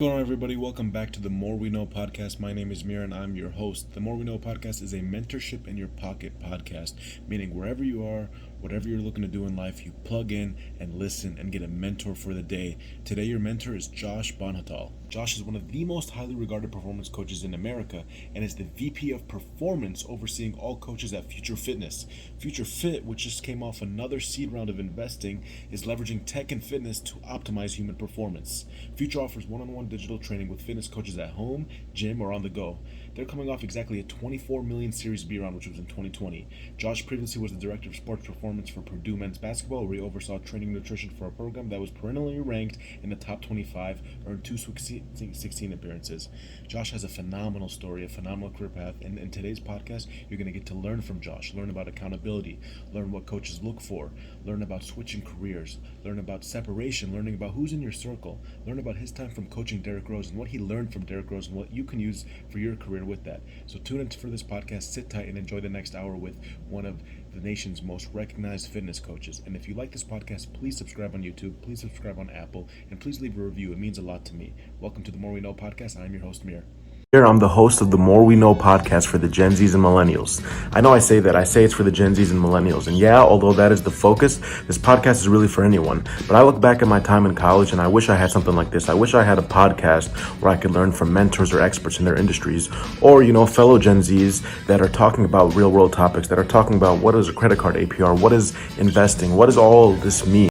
What's going on, everybody? Welcome back to the More We Know podcast. My name is Mir and I'm your host. The More We Know podcast is a mentorship in your pocket podcast, meaning wherever you are, whatever you're looking to do in life, you plug in and listen and get a mentor for the day. Today, your mentor is Josh Bonhotal. Josh is one of the most highly regarded performance coaches in America and is the VP of Performance overseeing all coaches at Future Fitness. Future Fit, which just came off another seed round of investing, is leveraging tech and fitness to optimize human performance. Future offers one-on-one digital training with fitness coaches at home, gym, or on the go. They're coming off exactly a 24 million Series B round, which was in 2020. Josh previously was the director of sports performance for Purdue men's basketball, where he oversaw training and nutrition for a program that was perennially ranked in the top 25, earned two Sweet 16 appearances. Josh has a phenomenal story, a phenomenal career path, and in today's podcast, you're going to get to learn from Josh, learn about accountability, learn what coaches look for, learn about switching careers, learn about separation, learning about who's in your circle, learn about his time from coaching Derrick Rose and what he learned from Derrick Rose and what you can use for your career with that. So tune in for this podcast, sit tight, and enjoy the next hour with one of the nation's most recognized fitness coaches. And if you like this podcast, please subscribe on YouTube, please subscribe on Apple, and please leave a review. It means a lot to me. Welcome to the More We Know podcast. I'm your host, Mir. Here, I'm the host of the More We Know podcast for the Gen Zs and Millennials. I know I say that. I say it's for the Gen Zs and Millennials. And yeah, although that is the focus, this podcast is really for anyone. But I look back at my time in college and I wish I had something like this. I wish I had a podcast where I could learn from mentors or experts in their industries or, fellow Gen Zs that are talking about real world topics, that are talking about what is a credit card APR, what is investing, what does all this mean?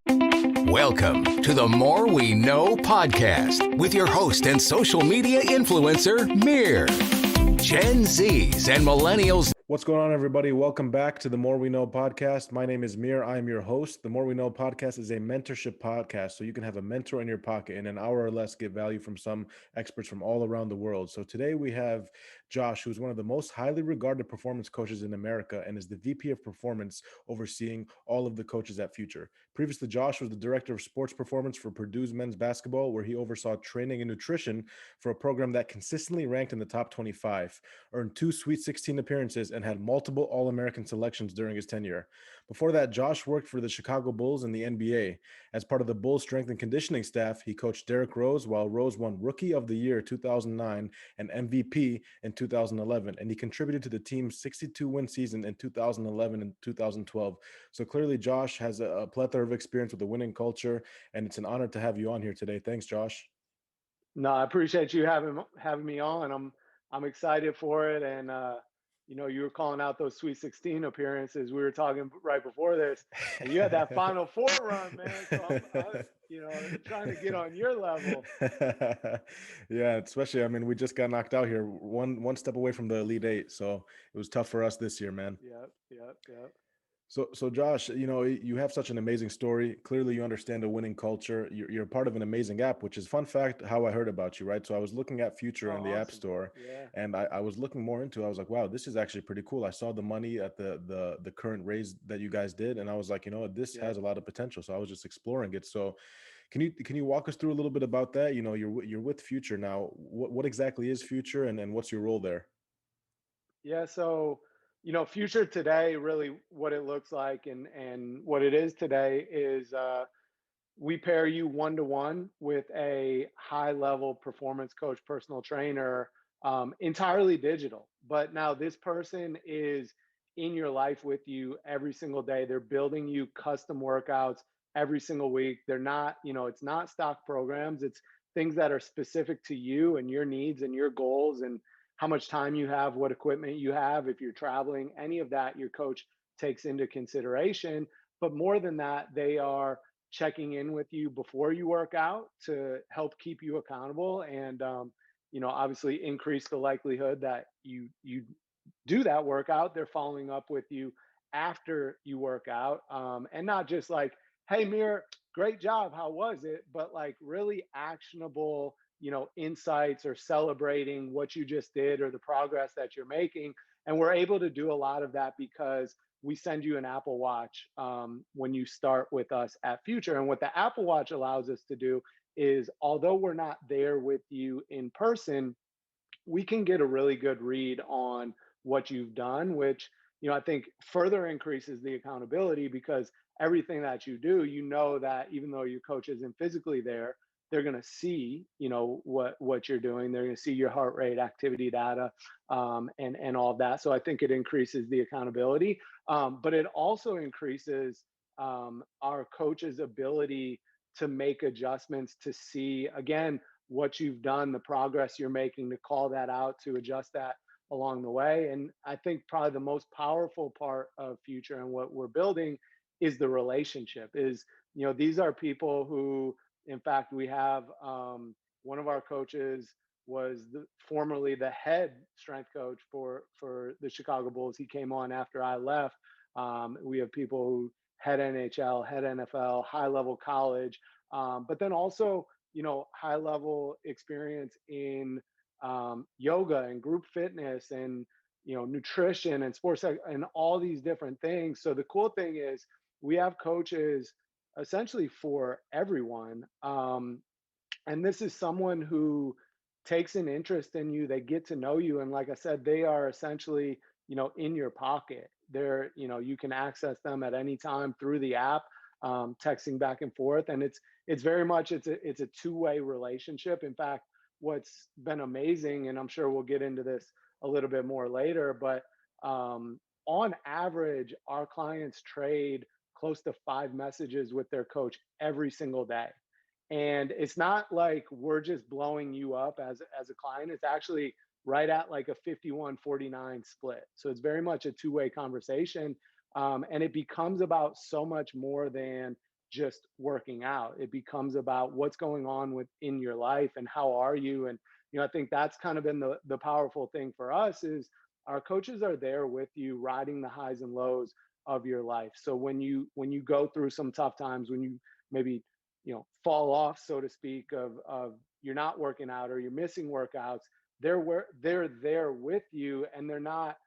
Welcome to the More We Know podcast with your host and social media influencer, Mir. Gen Zs and Millennials. What's going on, everybody? Welcome back to the More We Know podcast. My name is Mir. I am your host. The More We Know podcast is a mentorship podcast, so you can have a mentor in your pocket in an hour or less, get value from some experts from all around the world. So today we have Josh, who's one of the most highly regarded performance coaches in America and is the VP of Performance overseeing all of the coaches at Future. Previously, Josh was the director of sports performance for Purdue's men's basketball, where he oversaw training and nutrition for a program that consistently ranked in the top 25, earned two Sweet 16 appearances, and had multiple All-American selections during his tenure. Before that, Josh worked for the Chicago Bulls in the NBA. As part of the Bulls strength and conditioning staff, he coached Derrick Rose, while Rose won Rookie of the Year 2009 and MVP in 2011, and he contributed to the team's 62-win season in 2011 and 2012. So clearly, Josh has a plethora of experience with the winning culture, and it's an honor to have you on here today. Thanks, Josh. No, I appreciate you having me on. I'm excited for it, and you were calling out those Sweet 16 appearances. We were talking right before this, and you had that Final Four run, man. So I'm trying to get on your level. Yeah, especially, I mean, we just got knocked out here, one step away from the Elite Eight, so it was tough for us this year, man. Yep. So Josh, you have such an amazing story. Clearly, you understand the winning culture. You're part of an amazing app, which is fun fact how I heard about you, right? So I was looking at Future Oh, in the App awesome. Store, Yeah. and I was looking more into it. I was like, wow, this is actually pretty cool. I saw the money at the current raise that you guys did, and I was like, this Yep. has a lot of potential. So I was just exploring it. So can you walk us through a little bit about that? You're with Future now. What exactly is Future, and what's your role there? Yeah. So, future today, really what it looks like and what it is today is we pair you one to one with a high level performance coach, personal trainer, entirely digital. But now this person is in your life with you every single day. They're building you custom workouts every single week. They're not, it's not stock programs, it's things that are specific to you and your needs and your goals and how much time you have, what equipment you have, if you're traveling, any of that your coach takes into consideration. But more than that, they are checking in with you before you work out to help keep you accountable and obviously increase the likelihood that you do that workout. They're following up with you after you work out, and not just like, hey Mir, great job, how was it, but like really actionable insights or celebrating what you just did or the progress that you're making. And we're able to do a lot of that because we send you an Apple Watch when you start with us at Future. And what the Apple Watch allows us to do is, although we're not there with you in person, we can get a really good read on what you've done, which I think further increases the accountability because everything that you do, that even though your coach isn't physically there, they're going to see, what you're doing. They're going to see your heart rate, activity data, and all of that. So I think it increases the accountability, but it also increases our coach's ability to make adjustments, to see again what you've done, the progress you're making, to call that out, to adjust that along the way. And I think probably the most powerful part of Future and what we're building is the relationship. Is, these are people who, in fact, we have one of our coaches was formerly the head strength coach for the Chicago Bulls. He came on after I left. We have people who head NHL, head NFL, high level college, but then also, high level experience in yoga and group fitness and, nutrition and sports and all these different things. So the cool thing is we have coaches essentially for everyone. And this is someone who takes an interest in you. They get to know you. And like I said, they are essentially, in your pocket. They're, you can access them at any time through the app, texting back and forth. And it's very much, it's a two-way relationship. In fact, what's been amazing, and I'm sure we'll get into this a little bit more later, but on average, our clients trade close to 5 messages with their coach every single day. And it's not like we're just blowing you up as a client. It's actually right at like a 51-49 split. So it's very much a two-way conversation. And it becomes about so much more than just working out. It becomes about what's going on within your life and how are you. And, I think that's kind of been the powerful thing for us is our coaches are there with you, riding the highs and lows of your life. So when you go through some tough times, when you maybe fall off, so to speak, of you're not working out or you're missing workouts, they're there with you, and they're not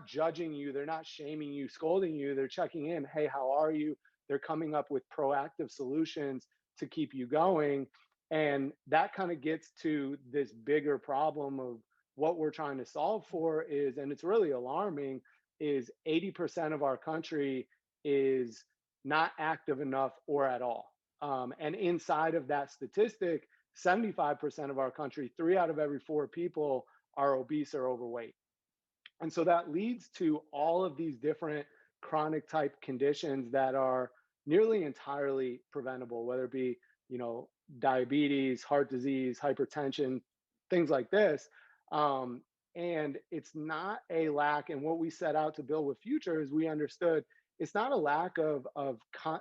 judging you, they're not shaming you, scolding you, they're checking in. Hey, how are you? They're coming up with proactive solutions to keep you going. And that kind of gets to this bigger problem of what we're trying to solve for is, and it's really alarming, is 80% of our country is not active enough or at all. And inside of that statistic, 75% of our country, 3 out of every 4 people are obese or overweight. And so that leads to all of these different chronic type conditions that are nearly entirely preventable, whether it be, diabetes, heart disease, hypertension, things like this. And it's not a lack. And what we set out to build with Future is we understood it's not a lack of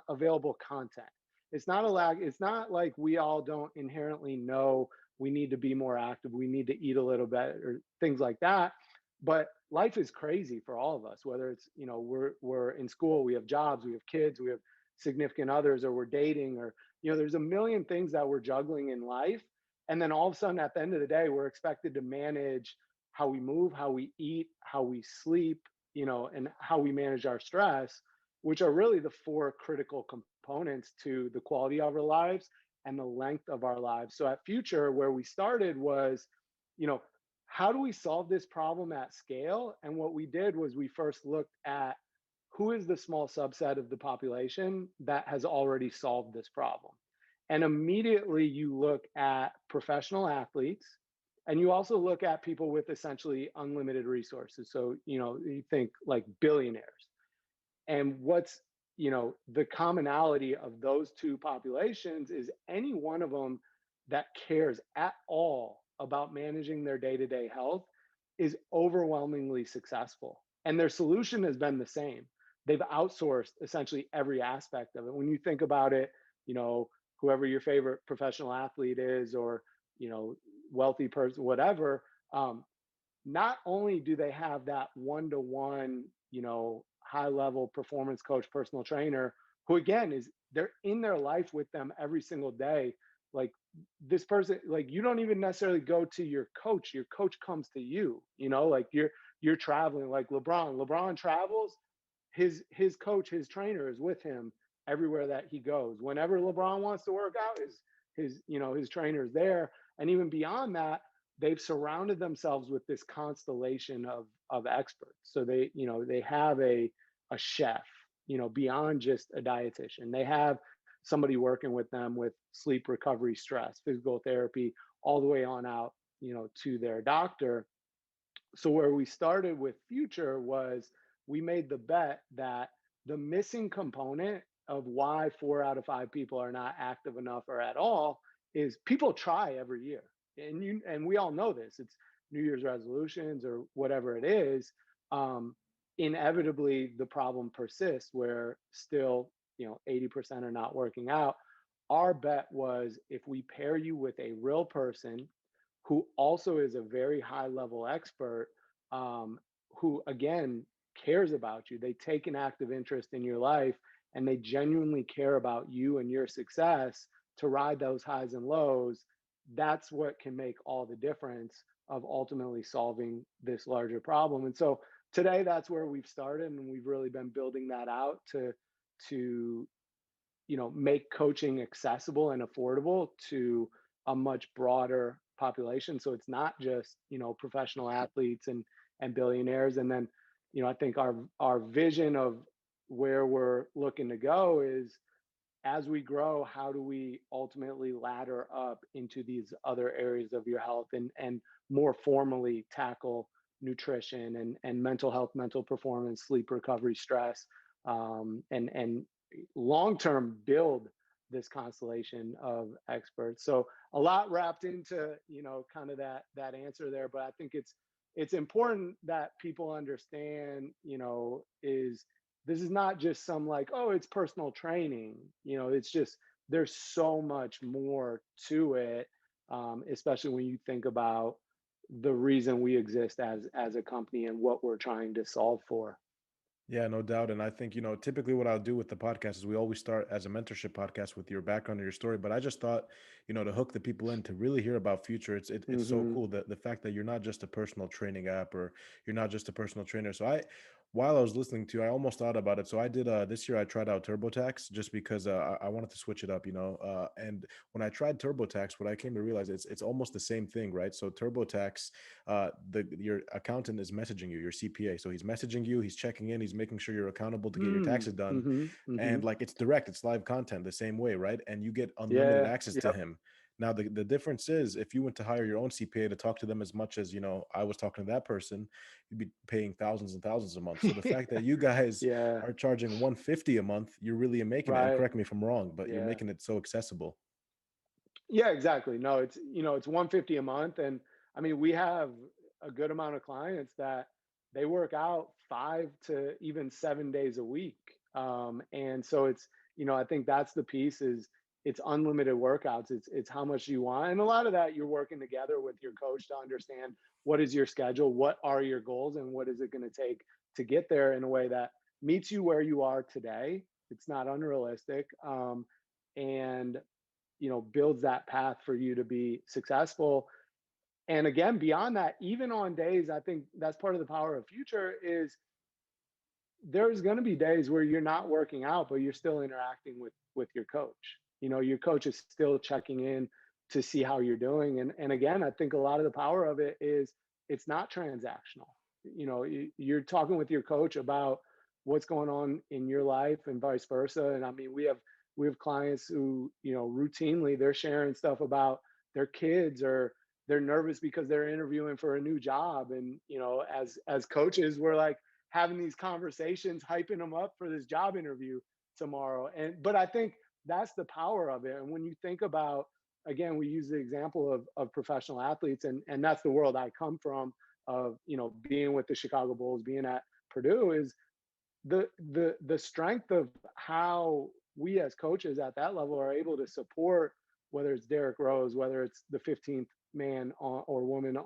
available content. It's not a lack. It's not like we all don't inherently know we need to be more active. We need to eat a little bit or things like that. But life is crazy for all of us, whether it's, we're in school, we have jobs, we have kids, we have significant others, or we're dating, or, there's a million things that we're juggling in life. And then all of a sudden at the end of the day, we're expected to manage how we move, how we eat, how we sleep, and how we manage our stress, which are really the 4 critical components to the quality of our lives and the length of our lives. So at Future, where we started was, how do we solve this problem at scale? And what we did was we first looked at who is the small subset of the population that has already solved this problem. And immediately you look at professional athletes, and you also look at people with essentially unlimited resources. So, you think like billionaires. And what's, the commonality of those 2 populations is any one of them that cares at all about managing their day-to-day health is overwhelmingly successful. And their solution has been the same. They've outsourced essentially every aspect of it. When you think about it, whoever your favorite professional athlete is, or, wealthy person, whatever, not only do they have that one-to-one, high level performance coach, personal trainer, who again they're in their life with them every single day. Like this person, like you don't even necessarily go to your coach comes to you, like you're traveling, like LeBron travels, his coach, his trainer is with him everywhere that he goes. Whenever LeBron wants to work out, his trainer is there. And even beyond that, they've surrounded themselves with this constellation of experts. So they have a chef, beyond just a dietitian. They have somebody working with them with sleep recovery, stress, physical therapy, all the way on out, to their doctor. So where we started with Future was we made the bet that the missing component of why 4 out of 5 people are not active enough or at all is people try every year. And we all know this. It's New Year's resolutions or whatever it is. Um, Inevitably the problem persists where still, 80% are not working out. Our bet was if we pair you with a real person who also is a very high level expert, um, who again cares about you. They take an active interest in your life and they genuinely care about you and your success to ride those highs and lows. That's what can make all the difference of ultimately solving this larger problem. And so today that's where we've started, and we've really been building that out to make coaching accessible and affordable to a much broader population. So it's not just, professional athletes and billionaires. And then, I think our vision of where we're looking to go is as we grow, how do we ultimately ladder up into these other areas of your health and more formally tackle nutrition and mental health, mental performance, sleep recovery, stress, and long term build this constellation of experts. So a lot wrapped into kind of that answer there, but I think it's important that people understand is this is not just some like, oh, it's personal training. It's just there's so much more to it, especially when you think about the reason we exist as a company and what we're trying to solve for. Yeah, no doubt. And I think, typically what I'll do with the podcast is we always start as a mentorship podcast with your background and your story. But I just thought, to hook the people in to really hear about Future. It's so Hmm. cool that the fact that you're not just a personal training app or you're not just a personal trainer. So while I was listening to you, I almost thought about it. So I did this year I tried out TurboTax just because I wanted to switch it up, and when I tried TurboTax, what I came to realize it's almost the same thing, right? So TurboTax, your accountant is messaging you, your CPA. So he's messaging you, he's checking in, he's making sure you're accountable to get your taxes done. Mm-hmm. Mm-hmm. And like it's direct, it's live content the same way, right? And you get unlimited Yeah. access to Yep. him. Now the difference is if you went to hire your own CPA to talk to them as much as I was talking to that person, you'd be paying thousands and thousands a month. So the fact that you guys Yeah. are charging 150 a month, you're really making it. And Right. correct me if I'm wrong, but you're Yeah. making it so accessible. Yeah, exactly. No, it's 150 a month. And I mean, we have a good amount of clients that they work out 5 to even 7 days a week. And so I think that's the piece is it's unlimited workouts. It's how much you want. And a lot of that you're working together with your coach to understand what is your schedule, what are your goals, and what is it going to take to get there in a way that meets you where you are today. It's not unrealistic. And builds that path for you to be successful. And again, beyond that, even on days, I think that's part of the power of Future is there's going to be days where you're not working out, but you're still interacting with your coach. Your coach is still checking in to see how you're doing. And again, I think a lot of the power of it is it's not transactional. You're talking with your coach about what's going on in your life and vice versa. And I mean, we have clients who, routinely they're sharing stuff about their kids or they're nervous because they're interviewing for a new job. And, as coaches, we're like, having these conversations, hyping them up for this job interview tomorrow. But I think that's the power of it. And when you think about, again, we use the example of professional athletes, and that's the world I come from of, being with the Chicago Bulls, being at Purdue, is the strength of how we as coaches at that level are able to support, whether it's Derrick Rose, whether it's the 15th man or woman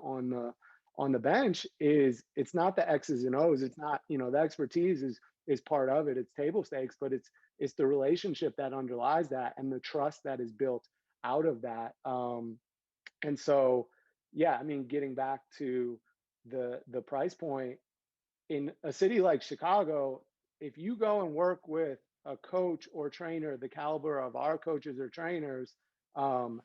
on the bench, is it's not the X's and O's. It's not, the expertise is part of it. It's table stakes, but it's the relationship that underlies that and the trust that is built out of that. And so, yeah, I mean, getting back to the price point in a city like Chicago, if you go and work with a coach or trainer the caliber of our coaches or trainers, um,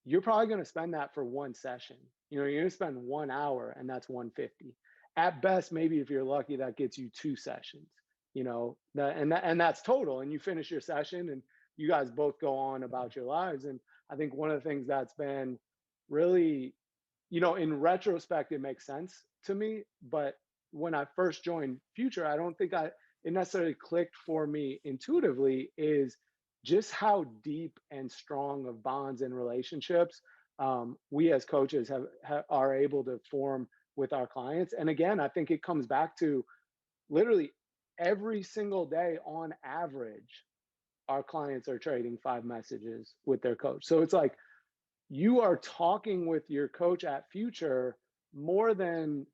you're probably going to spend that for one session. You're going to spend 1 hour, and that's 150. At best, maybe if you're lucky, that gets you 2 sessions. And that's total. And you finish your session, and you guys both go on about your lives. And I think one of the things that's been really, in retrospect, it makes sense to me. But when I first joined Future, I don't think it necessarily clicked for me intuitively, is just how deep and strong of bonds and relationships we as coaches are able to form with our clients. And again, I think it comes back to literally every single day on average, our clients are trading 5 messages with their coach. So it's like you are talking with your coach at Future more than,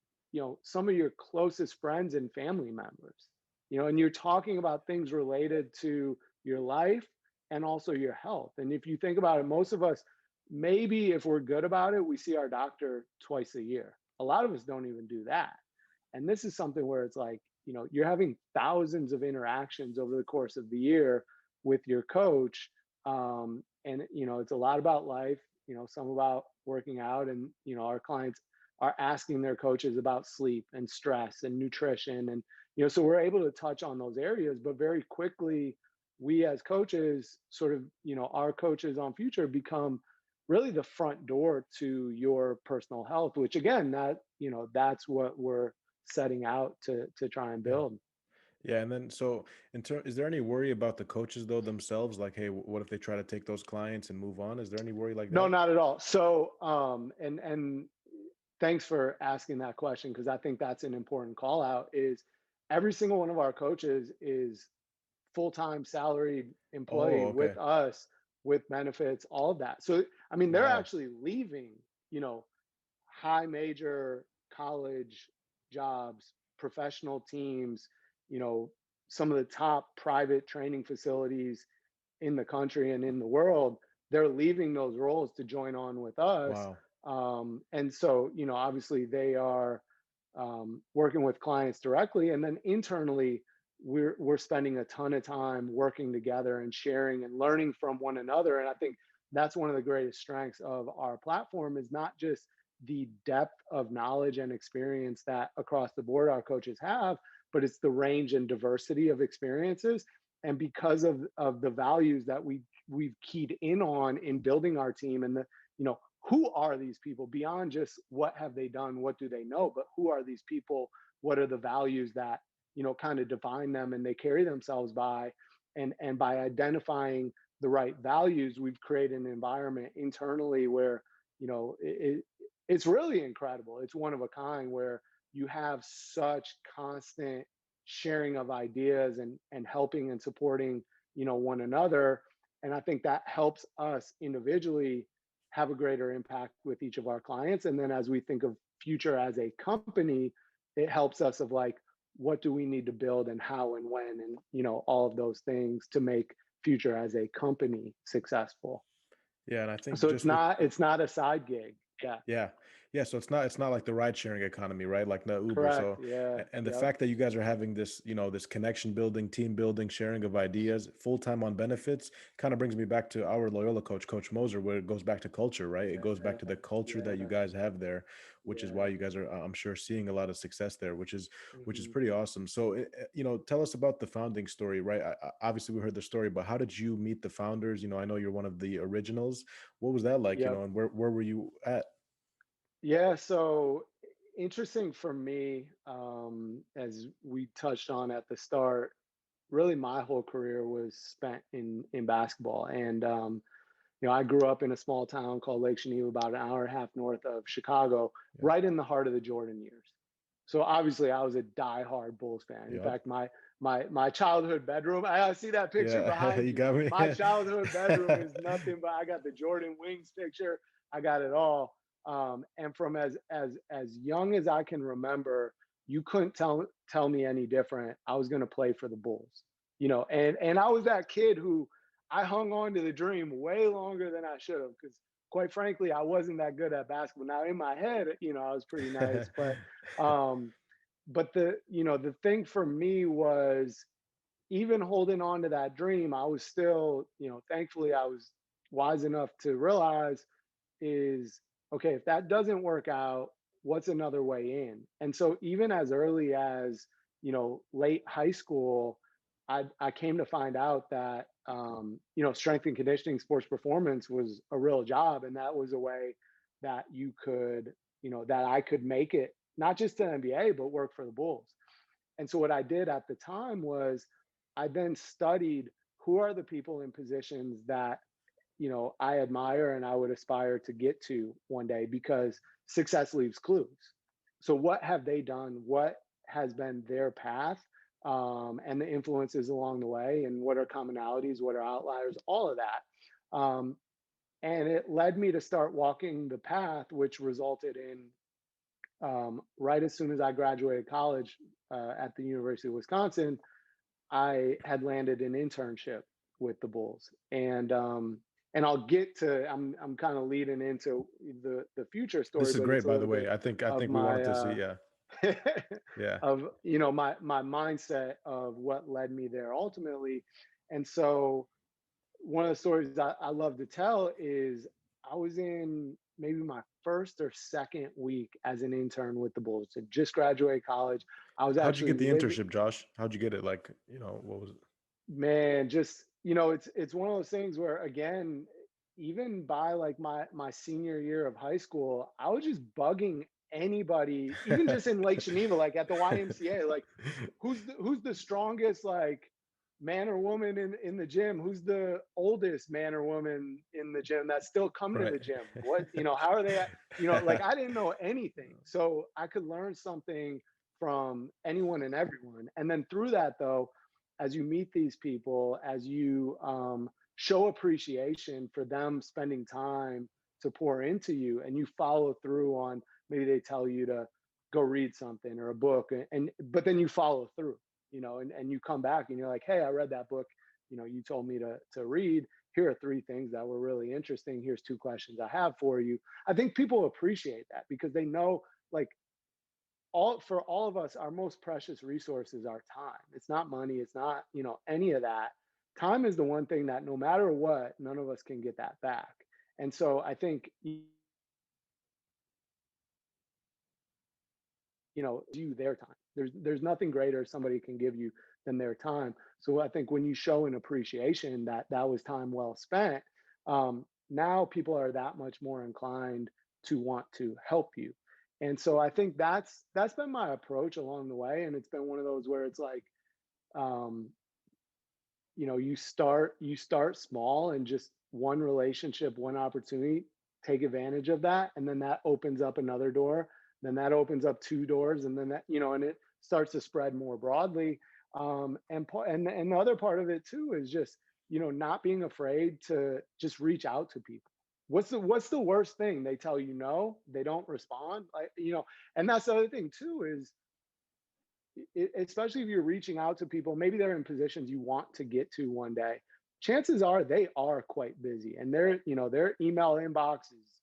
some of your closest friends and family members, and you're talking about things related to your life and also your health. And if you think about it, most of us, maybe if we're good about it, we see our doctor twice a year. A lot of us don't even do that. And this is something where it's like, you're having thousands of interactions over the course of the year with your coach. And, it's a lot about life, some about working out. And, our clients are asking their coaches about sleep and stress and nutrition. And, so we're able to touch on those areas, but very quickly, we as coaches sort of, our coaches on Future become really the front door to your personal health, which again, that's what we're setting out to try and Yeah. build. Yeah, and then so is there any worry about the coaches though themselves? Like, hey, what if they try to take those clients and move on? Is there any worry like No, that? not at all. So, and thanks for asking that question, because I think that's an important call out. Is every single one of our coaches is full-time salaried employee Oh, with okay. us, with benefits, all of that. So, I mean, they're Wow. actually leaving, high major college jobs, professional teams, you know, some of the top private training facilities in the country and in the world. They're leaving those roles to join on with us. Wow. And so, obviously they are working with clients directly. And then internally, we're spending a ton of time working together and sharing and learning from one another. And I think that's one of the greatest strengths of our platform, is not just the depth of knowledge and experience that across the board our coaches have, but it's the range and diversity of experiences. And because of the values that we've keyed in on in building our team, and the, who are these people beyond just what have they done, what do they know, but who are these people, what are the values that, kind of define them and they carry themselves by. And by identifying the right values, we've created an environment internally where, it's really incredible. It's one of a kind, where you have such constant sharing of ideas and helping and supporting, one another. And I think that helps us individually have a greater impact with each of our clients. And then as we think of Future as a company, it helps us of like, what do we need to build and how and when, and all of those things to make Future as a company successful. Yeah, and I think So it's just with not a side gig. Yeah. yeah. Yeah, so it's not like the ride sharing economy, right? Like the Uber. Correct. So Yeah. and the Yep. fact that you guys are having this, this connection building, team building, sharing of ideas, full time on benefits, kind of brings me back to our Loyola coach, Coach Moser, where it goes back to culture, right? It goes back to the culture that you Yeah. guys have there, which is why Yeah. you guys are, I'm sure, seeing a lot of success there, which is Mhm. pretty awesome. So, tell us about the founding story, right? Obviously, we heard the story, but how did you meet the founders? I know you're one of the originals. What was that like? Yep. And where were you at? Yeah, so interesting for me, as we touched on at the start, really my whole career was spent in basketball. And I grew up in a small town called Lake Geneva, about an hour and a half north of Chicago, Yeah. right in the heart of the Jordan years. So obviously I was a diehard Bulls fan. In Yep. fact, my childhood bedroom, I see that picture Yeah, behind you you. got me. My childhood bedroom is nothing but, I got the Jordan Wings picture. I got it all. And from as young as I can remember, you couldn't tell me any different. I was going to play for the Bulls, and I was that kid who, I hung on to the dream way longer than I should have, because quite frankly, I wasn't that good at basketball. Now in my head, I was pretty nice, um, but the thing for me was, even holding on to that dream, I was still, thankfully I was wise enough to realize, is, okay, if that doesn't work out, what's another way in? And so even as early as, late high school, I came to find out that strength and conditioning, sports performance was a real job. And that was a way that you could, that I could make it, not just to the NBA, but work for the Bulls. And so what I did at the time was I then studied who are the people in positions that, I admire and I would aspire to get to one day, because success leaves clues. So what have they done? What has been their path? And the influences along the way, and what are commonalities, what are outliers, all of that. And it led me to start walking the path, which resulted in, right as soon as I graduated college at the University of Wisconsin, I had landed an internship with the Bulls. And I'll get to, I'm kind of leading into the future story, This is but it's great, a by the little way. bit I think of we wanted my to see, yeah. Yeah. of my mindset of what led me there ultimately. And so one of the stories I love to tell is I was in maybe my first or second week as an intern with the Bulls. I just graduated college. I was How'd you actually get the living, internship, Josh? How'd you get it? Like, what was it? man, just it's one of those things where, again, even by like my senior year of high school, I was just bugging anybody, even just in Lake Geneva, like at the YMCA, like who's the strongest, like, man or woman in the gym, who's the oldest man or woman in the gym that's still come to Right. the gym, what, how are they at, like I didn't know anything, so I could learn something from anyone and everyone. And then through that, though, as you meet these people, as you show appreciation for them spending time to pour into you, and you follow through on, maybe they tell you to go read something or a book, and but then you follow through, and you come back and you're like, hey, I read that book, you told me to read. Here are 3 things that were really interesting. Here's 2 questions I have for you. I think people appreciate that because they know, like, all of us, our most precious resource is our time. It's not money, it's not, any of that. Time is the one thing that, no matter what, none of us can get that back. And so I think, you their time. There's nothing greater somebody can give you than their time. So I think when you show an appreciation that that was time well spent, now people are that much more inclined to want to help you. And so I think that's been my approach along the way. And it's been one of those where it's like, um, you start small, and just one relationship, one opportunity, take advantage of that, and then that opens up another door, then that opens up 2 doors, and then that, and it starts to spread more broadly. And the other part of it too is just, not being afraid to just reach out to people. What's the worst thing? They tell you no, they don't respond, like, and that's the other thing too is, especially if you're reaching out to people, maybe they're in positions you want to get to one day. Chances are they are quite busy, and their email inbox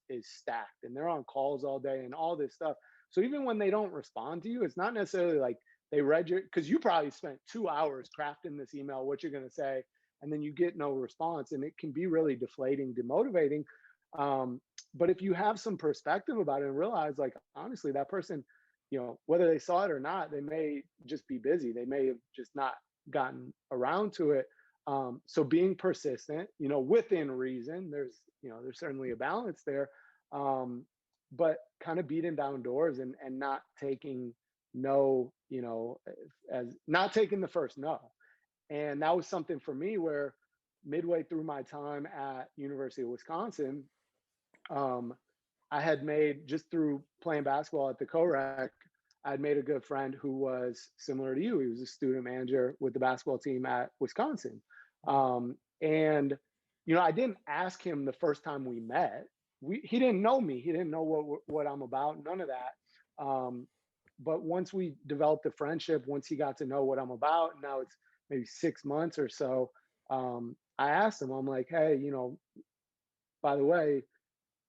is stacked, and they're on calls all day and all this stuff. So even when they don't respond to you, it's not necessarily like they read your, because you probably spent 2 hours crafting this email, what you're going to say, and then you get no response, and it can be really deflating, demotivating. But if you have some perspective about it and realize, like, honestly, that person, whether they saw it or not, they may just be busy. They may have just not gotten around to it. So being persistent, within reason, there's certainly a balance there. But kind of beating down doors, and not taking no, as not taking the first no. And that was something for me where, midway through my time at University of Wisconsin, um, I had made, just through playing basketball at the co-rec, I'd made a good friend who was similar to you. He was a student manager with the basketball team at Wisconsin. And, I didn't ask him the first time we met. He didn't know me. He didn't know what I'm about, none of that. But once we developed a friendship, once he got to know what I'm about, and now it's maybe 6 months or so, I asked him, I'm like, hey, by the way,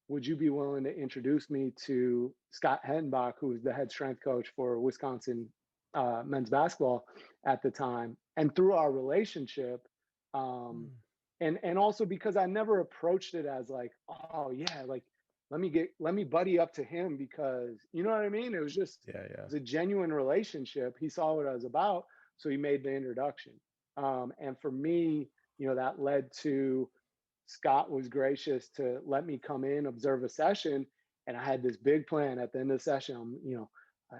would you be willing to introduce me to Scott Hettenbach, who was the head strength coach for Wisconsin men's basketball at the time? And through our relationship, and also because I never approached it as like, oh yeah, like let me buddy up to him, because you know what I mean? It was just, Yeah, it yeah. was a genuine relationship. He saw what I was about, so he made the introduction. And for me, that led to Scott was gracious to let me come in, observe a session, and I had this big plan at the end of the session.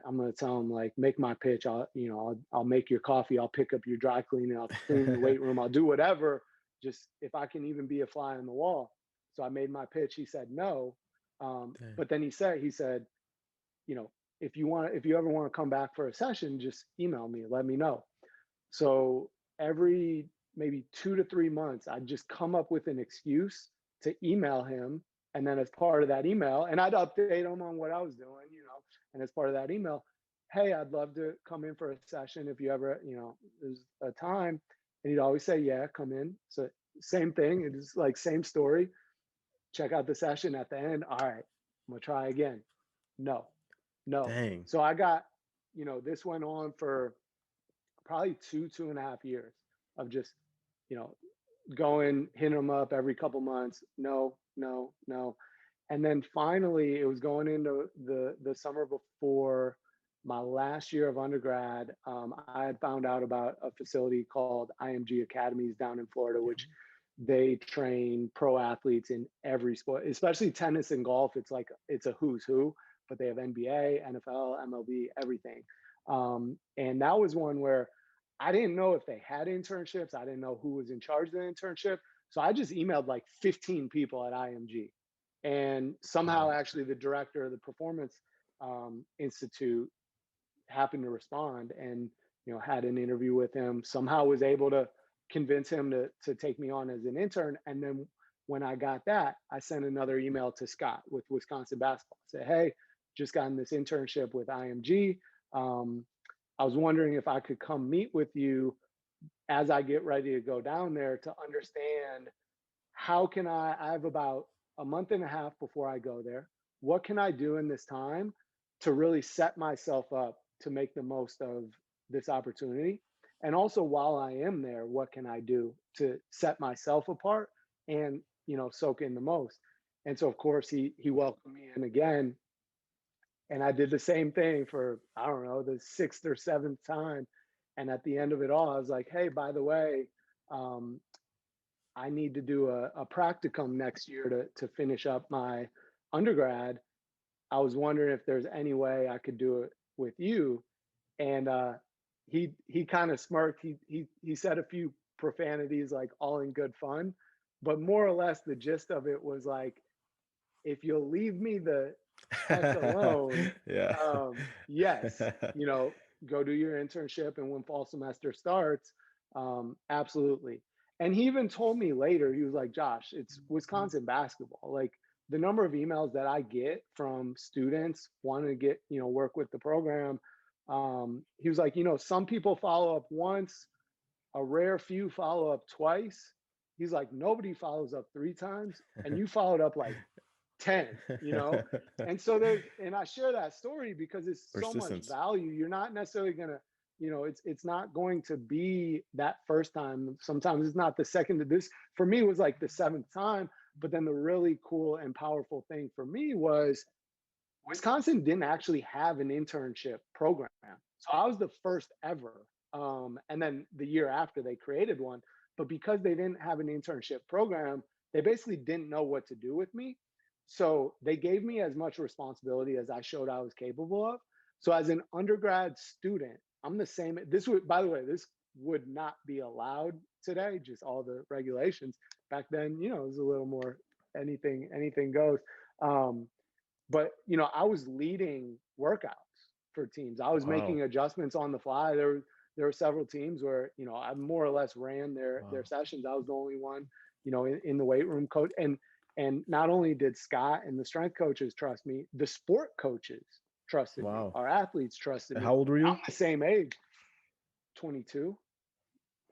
I'm going to tell him, like, make my pitch. I'll make your coffee. I'll pick up your dry cleaning. I'll clean the weight room. I'll do whatever. Just if I can even be a fly on the wall. So I made my pitch. He said no, but then he said, if you ever want to come back for a session, just email me. Let me know. So every maybe 2 to 3 months, I'd just come up with an excuse to email him. And then as part of that email, and I'd update him on what I was doing, and as part of that email, hey, I'd love to come in for a session if you ever, there's a time. And he'd always say, yeah, come in. So same thing. It's like same story. Check out the session at the end. All right, I'm gonna try again. No. Dang. So I got, this went on for probably 2.5 years of just, going, hitting them up every couple months. No. And then finally it was going into the summer before my last year of undergrad. I had found out about a facility called Img Academies down in Florida, which they train pro athletes in every sport, especially tennis and golf. It's a who's who, but they have NBA, NFL, MLB, everything. And that was one where I didn't know if they had internships. I didn't know who was in charge of the internship. So I just emailed like 15 people at IMG. And somehow actually the director of the Performance Institute happened to respond and, had an interview with him, somehow was able to convince him to take me on as an intern. And then when I got that, I sent another email to Scott with Wisconsin basketball. I said, hey, just gotten this internship with IMG. I was wondering if I could come meet with you as I get ready to go down there to understand how can I have about a month and a half before I go there. What can I do in this time to really set myself up to make the most of this opportunity? And also while I am there, what can I do to set myself apart and, soak in the most? And so of course he welcomed me in again. And I did the same thing for, I don't know, the 6th or 7th time. And at the end of it all, I was like, hey, by the way, I need to do a practicum next year to finish up my undergrad. I was wondering if there's any way I could do it with you. And he kind of smirked. He said a few profanities, like all in good fun, but more or less the gist of it was like, if you'll leave me the heck alone, yes, go do your internship, and when fall semester starts, absolutely. And he even told me later, he was like, Josh, it's Wisconsin basketball. Like the number of emails that I get from students wanting to get, work with the program. He was like, some people follow up once, a rare few follow up twice. He's like, nobody follows up 3 times, and you followed up like 10, and so and I share that story because it's so much value. You're not necessarily going to, it's not going to be that first time. Sometimes it's not the second. This for me was like the 7th time. But then the really cool and powerful thing for me was Wisconsin didn't actually have an internship program. So I was the first ever. And then the year after they created one, but because they didn't have an internship program, they basically didn't know what to do with me. So they gave me as much responsibility as I showed I was capable of. So as an undergrad student, I'm the same. This would, by the way, this would not be allowed today, just all the regulations. Back then, it was a little more anything goes. But, I was leading workouts for teams. I was making adjustments on the fly. There were several teams where, I more or less ran their sessions. I was the only one, in the weight room coach. And not only did Scott and the strength coaches trust me, the sport coaches trusted me. Our athletes trusted me. How old were you? I'm the same age, 22.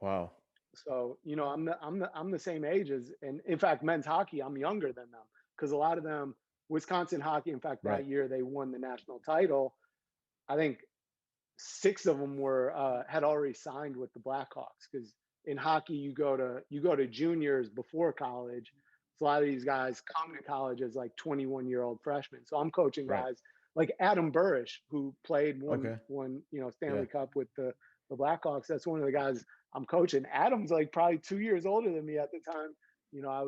Wow. So, I'm the same age as, and in fact, men's hockey, I'm younger than them because a lot of them, Wisconsin hockey, in fact, that year they won the national title. I think 6 of them had already signed with the Blackhawks because in hockey you go to juniors before college. So a lot of these guys come to college as like 21-year-old freshmen. So I'm coaching guys like Adam Burrish, who played one Stanley Cup with the Blackhawks. That's one of the guys I'm coaching. Adam's like probably 2 years older than me at the time. I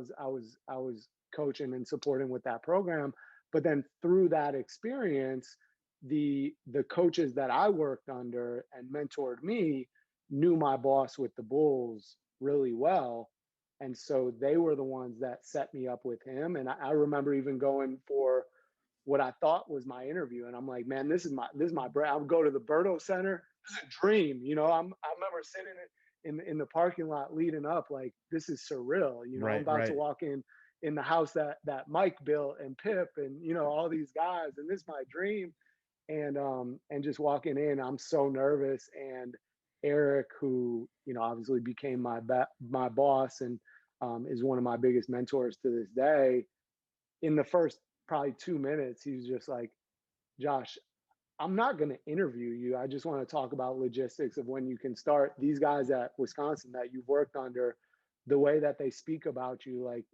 was coaching and supporting with that program. But then through that experience, the coaches that I worked under and mentored me knew my boss with the Bulls really well. And so they were the ones that set me up with him. And I remember even going for what I thought was my interview. And I'm like, man, this is my brand. I would go to the Berto Center. This is a dream. I remember sitting in the parking lot leading up, like, this is surreal. I'm Right, about to right. walk in the house that Mike built and Pip and all these guys, and this is my dream. And just walking in, I'm so nervous. And Eric, who obviously became my boss and is one of my biggest mentors to this day, in the first probably 2 minutes, he was just like, Josh, I'm not going to interview you. I just want to talk about logistics of when you can start. These guys at Wisconsin that you've worked under, the way that they speak about you, like,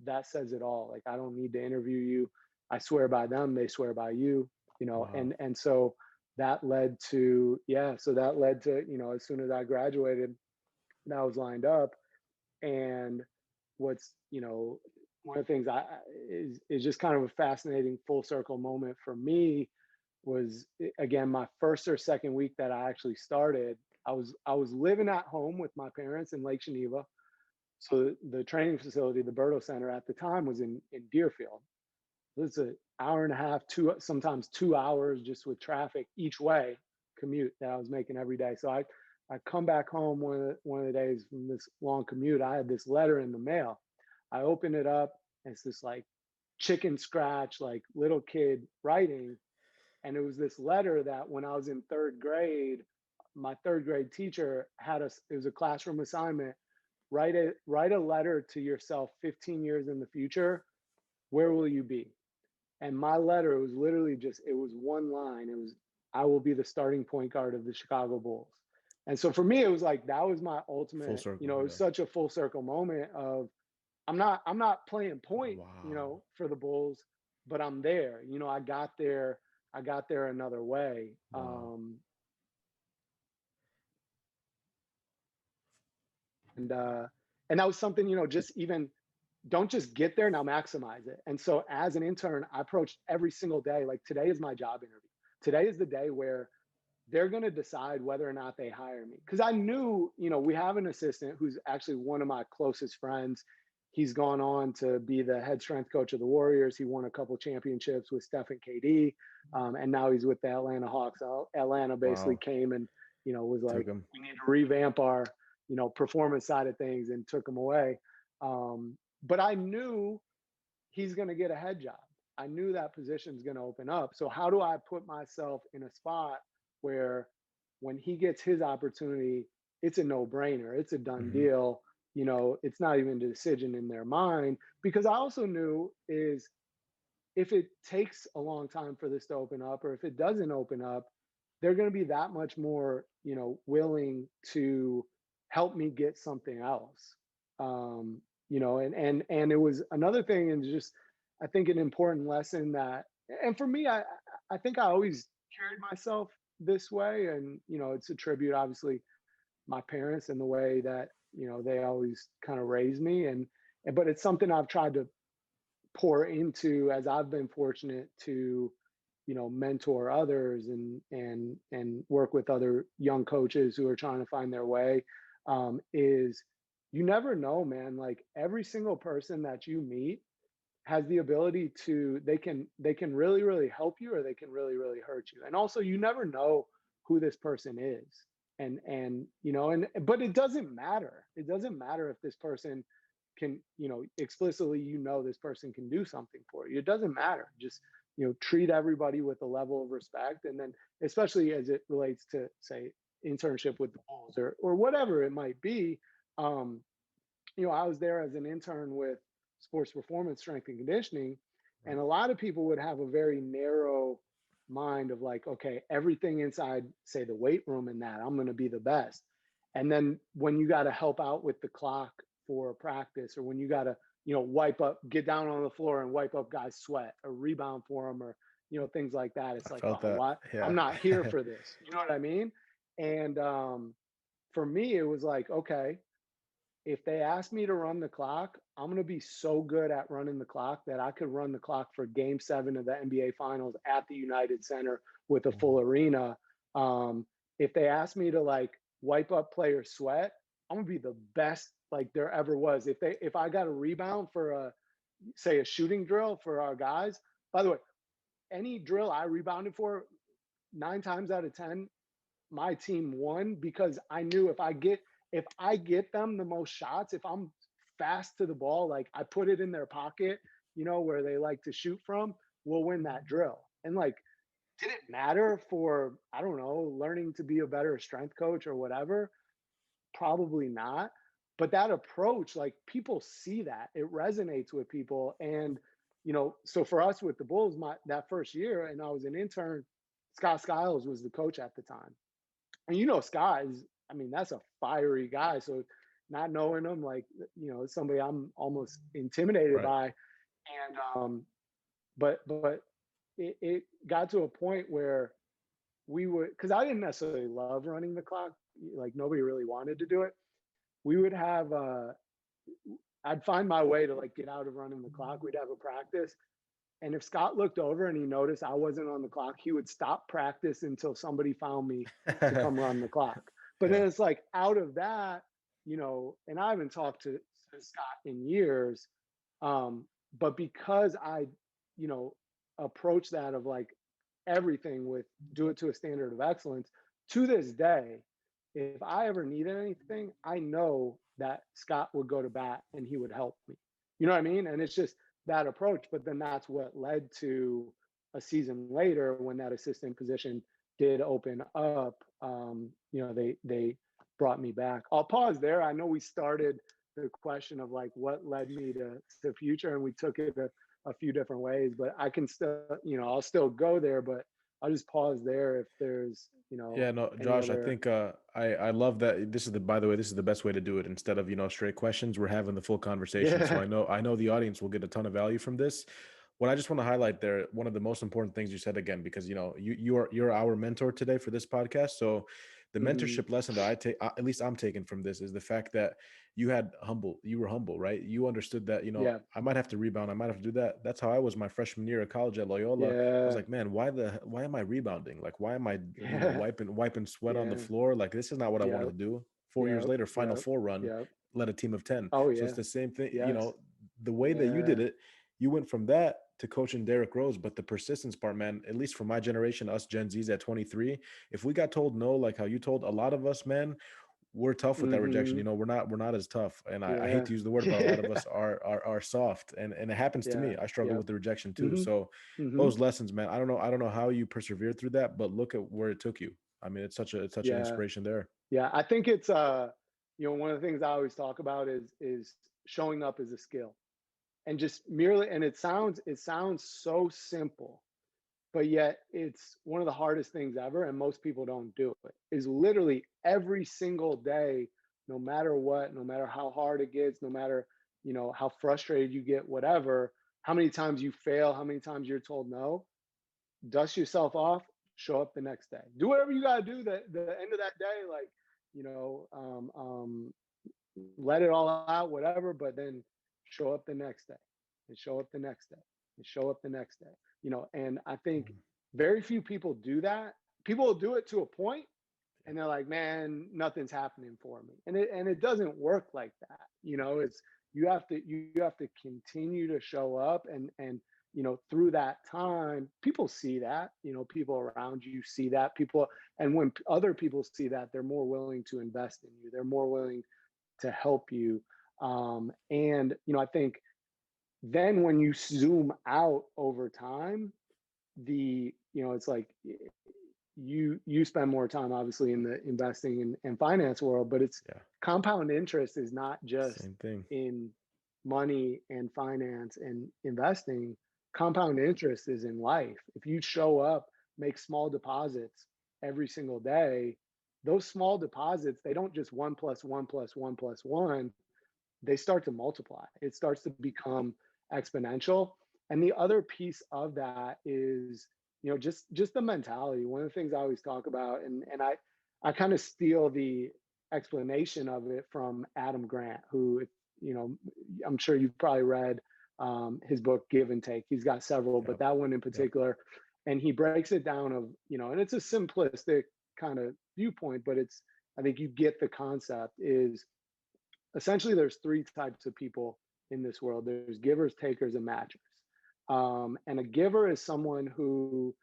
that says it all. Like, I don't need to interview you. I swear by them, they swear by you, Wow. and so that led to, as soon as I graduated, that was lined up. And what's, one of the things is just kind of a fascinating full circle moment for me was, again, my first or second week that I actually started. I was living at home with my parents in Lake Geneva. So the training facility, the Berto Center at the time, was in Deerfield. It's an hour and a half, sometimes 2 hours just with traffic each way commute that I was making every day. So I come back home one of the days from this long commute. I had this letter in the mail. I open it up, and it's this like chicken scratch, like little kid writing. And it was this letter that when I was in third grade, my third grade teacher it was a classroom assignment. Write a letter to yourself 15 years in the future. Where will you be? And my letter was literally it was one line. It was, I will be the starting point guard of the Chicago Bulls. And so for me, it was like, that was my Full ultimate, circle. it Yeah. was such a full circle moment of, I'm not playing point, Wow. for the Bulls, but I'm there. I got there another way. Wow. And that was something, just even, don't just get there, now maximize it. And so as an intern, I approached every single day like, today is my job interview. Today is the day where they're going to decide whether or not they hire me. Because I knew, we have an assistant who's actually one of my closest friends. He's gone on to be the head strength coach of the Warriors. He won a couple championships with Steph and KD, and now he's with the Atlanta Hawks. Atlanta basically Wow. came and was Took like, him. we need to revamp our performance side of things, and took him away. But I knew he's going to get a head job. I knew that position's going to open up. So how do I put myself in a spot where when he gets his opportunity, it's a no-brainer, it's a done Mm-hmm. deal. It's not even a decision in their mind. Because I also knew is, if it takes a long time for this to open up, or if it doesn't open up, they're going to be that much more, willing to help me get something else. And it was another thing, and just, I think, an important lesson that, and for me, I think I always carried myself this way. And, it's a tribute, obviously, my parents and the way that, they always kind of raised me. But it's something I've tried to pour into as I've been fortunate to, mentor others and work with other young coaches who are trying to find their way. Is, you never know, man. Like, every single person that you meet has the ability to, they can really, really help you, or they can really, really hurt you. And also, you never know who this person is. But it doesn't matter. It doesn't matter if this person can, explicitly, this person can do something for you. It doesn't matter. Just, treat everybody with a level of respect. And then, especially as it relates to, say, internship with the Bulls, or whatever it might be. I was there as an intern with sports performance, strength and conditioning. And a lot of people would have a very narrow mind of like, okay, everything inside, say, the weight room, and that I'm going to be the best. And then when you got to help out with the clock for practice, or when you got to, wipe up, get down on the floor and wipe up guys' sweat, or rebound for them, or, things like that. It's I like, felt oh, that. why? Yeah. I'm not here for this. You know what I mean? And for me, it was like, okay, if they ask me to run the clock, I'm going to be so good at running the clock that I could run the clock for game 7 of the NBA finals at the United Center with a full arena. Um, if they ask me to like wipe up player sweat, I'm going to be the best like there ever was. If I got a rebound for say a shooting drill for our guys, by the way, any drill I rebounded for 9 times out of 10, my team won because I knew if I get them the most shots, if I'm fast to the ball, like I put it in their pocket, where they like to shoot from, we'll win that drill. And like, did it matter for, I don't know, learning to be a better strength coach or whatever? Probably not. But that approach, like people see that it resonates with people. And, so for us with the Bulls, that first year, and I was an intern, Scott Skiles was the coach at the time. And Scott is, I mean, that's a fiery guy. So not knowing him, like, somebody I'm almost intimidated Right. by. And but it got to a point where we would, because I didn't necessarily love running the clock, like nobody really wanted to do it. We would have I'd find my way to like get out of running the clock. We'd have a practice. And if Scott looked over and he noticed I wasn't on the clock, he would stop practice until somebody found me to come run the clock. But Yeah. then it's like out of that, and I haven't talked to Scott in years. But because I, you know, approach that of like everything with do it to a standard of excellence, to this day, if I ever needed anything, I know that Scott would go to bat and he would help me. You know what I mean? And it's just that approach. But then that's what led to a season later when that assistant position did open up. They brought me back. I'll pause there. I know we started the question of like what led me to future, and we took it a few different ways. But I can still, I'll still go there. But I'll just pause there if there's, Yeah, no, any Josh, I other. think I love that by the way, this is the best way to do it. Instead of, straight questions, we're having the full conversation. So Yeah. I know the audience will get a ton of value from this. What I just want to highlight there, one of the most important things you said again, because you're our mentor today for this podcast. So the Hmm. mentorship lesson that I take, at least I'm taking from this, is the fact that you were humble, right? You understood that, Yeah. I might have to rebound, I might have to do that. That's how I was my freshman year of college at Loyola. I was Yeah. like, man, why am I rebounding? Like, why am I, Yeah. wiping sweat on the Yeah. floor? Like, this is not what I wanted Yep. to do. 4 years Yep. later, Final Yep. Four run, Yep. led a team of 10. Oh So it's yeah. the same thing, Yes. the way that you did Yeah. it, you went from that to coaching Derrick Rose. But the persistence part, man, at least for my generation, us Gen Zs at 23, if we got told no, like how you told a lot of us, man, we're tough with that rejection. Hmm. We're not as tough. And I hate Yeah. to use the word, but a lot of us are soft. And it happens to Yeah. me. I struggle Yep. with the rejection too. Hmm. So Hmm. those lessons, man, I don't know how you persevered through that, but look at where it took you. I mean, it's such an Yeah. inspiration there. Yeah. I think it's one of the things I always talk about is showing up as a skill. And just merely, and it sounds so simple, but yet it's one of the hardest things ever, and most people don't do it. Is literally every single day, no matter what, no matter how hard it gets, no matter how frustrated you get, whatever, how many times you fail, how many times you're told no, dust yourself off, show up the next day, do whatever you got to do. The end of that day, like you know let it all out, whatever, but then show up the next day and show up the next day and show up the next day. And I think very few people do that. People will do it to a point and they're like, man, nothing's happening for me. And it doesn't work like that. It's you have to continue to show up and through that time, people see that, people around you see that, people, and when other people see that, they're more willing to invest in you. They're more willing to help you. And I think then when you zoom out over time, it's like you spend more time obviously in the investing and finance world, but it's Yeah. compound interest is not just Same thing. in money and finance and investing. Compound interest is in life. If you show up, make small deposits every single day, those small deposits, they don't just one plus one plus one plus one, they start to multiply. It starts to become exponential. And the other piece of that is, just the mentality. One of the things I always talk about, and I kind of steal the explanation of it from Adam Grant, who, you know, I'm sure you've probably read his book Give and Take. He's got several, but Yep. that one in Yep. particular, and he breaks it down of, you know, and it's a simplistic kind of viewpoint, but it's, I think you get the concept is essentially there's three types of people in this world. There's givers, takers, and matchers. And a giver is someone who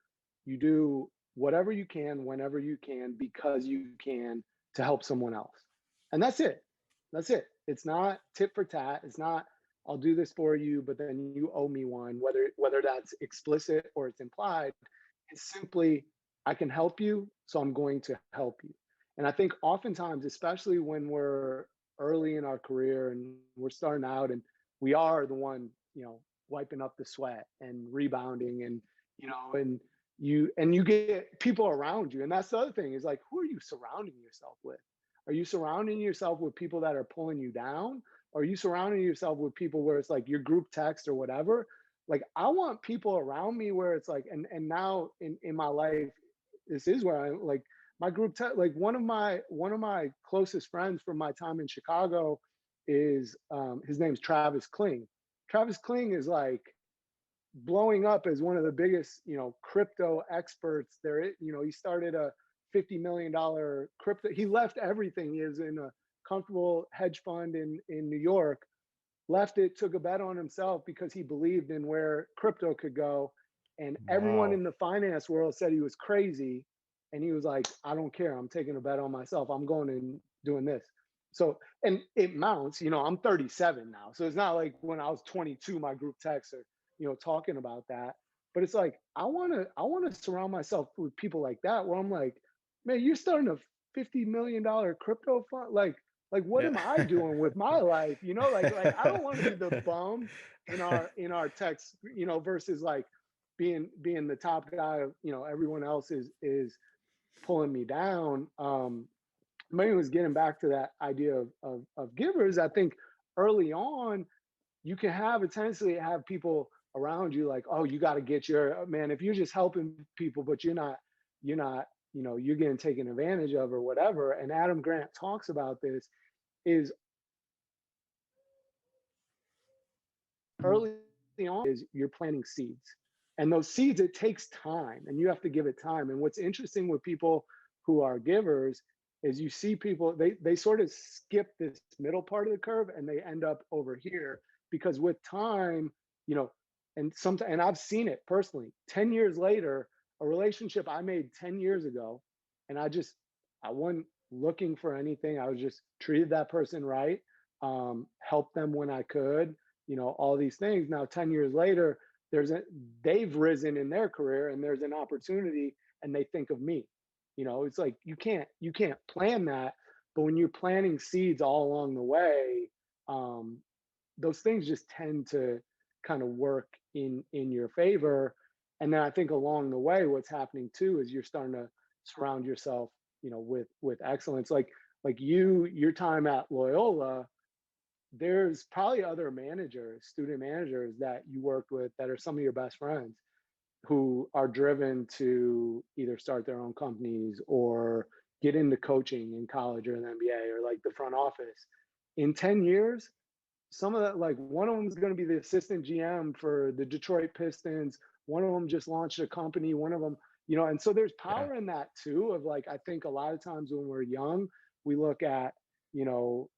you do whatever you can, whenever you can, because you can to help someone else. And that's it. That's it. It's not tit for tat. It's not, I'll do this for you, but then you owe me one, whether that's explicit or it's implied. It's simply, I can help you, so I'm going to help you. And I think oftentimes, especially when we're early in our career and we're starting out and we are the one, you know, wiping up the sweat and rebounding and, you know, and you get people around you. And that's the other thing is like, who are you surrounding yourself with? Are you surrounding yourself with people that are pulling you down? Or are you surrounding yourself with people where it's like your group text or whatever? Like I want people around me where it's like, and now in my life, this is where I like my group like one of my closest friends from my time in Chicago is his name's Travis Kling. Travis Kling is like blowing up as one of the biggest, you know, crypto experts there. You know, he started a $50 million crypto. He left everything. He is in a comfortable hedge fund in New York, left it, took a bet on himself because he believed in where crypto could go. And everyone Wow. in the finance world said he was crazy. And he was like, I don't care. I'm taking a bet on myself. I'm going and doing this. So, and it mounts, you know, I'm 37 now. So it's not like when I was 22, my group texts are, you know, talking about that. But it's like, I want to surround myself with people like that where I'm like, man, you're starting a $50 million crypto fund. Like what Yeah. am I doing with my life? You know, like I don't want to be the bum in our text, you know, versus like being the top guy. You know, everyone else is pulling me down. Maybe it was getting back to that idea of givers. I think early on, you can have a tendency to have people around you like, oh, you got to get your man. If you're just helping people, but you're not, you know, you're getting taken advantage of or whatever. And Adam Grant talks about this is early on is you're planting seeds. And those seeds, it takes time and you have to give it time. And what's interesting with people who are givers is you see people, they sort of skip this middle part of the curve and they end up over here because with time, you know, and sometimes, and I've seen it personally, 10 years later, a relationship I made 10 years ago, and I wasn't looking for anything. I was just treated that person right, helped them when I could, you know, all these things. Now 10 years later, they've risen in their career and there's an opportunity and they think of me. You know, it's like you can't plan that, but when you're planting seeds all along the way, um, those things just tend to kind of work in your favor. And then I think along the way, what's happening too is you're starting to surround yourself, you know, with excellence. Like your time at Loyola, there's probably other managers, student managers that you worked with that are some of your best friends who are driven to either start their own companies or get into coaching in college or in the NBA or like the front office. In 10 years, some of that, like one of them is going to be the assistant GM for the Detroit Pistons. One of them just launched a company. One of them, you know, and so there's Yeah. power in that too. Of like, I think a lot of times when we're young, we look at, you know,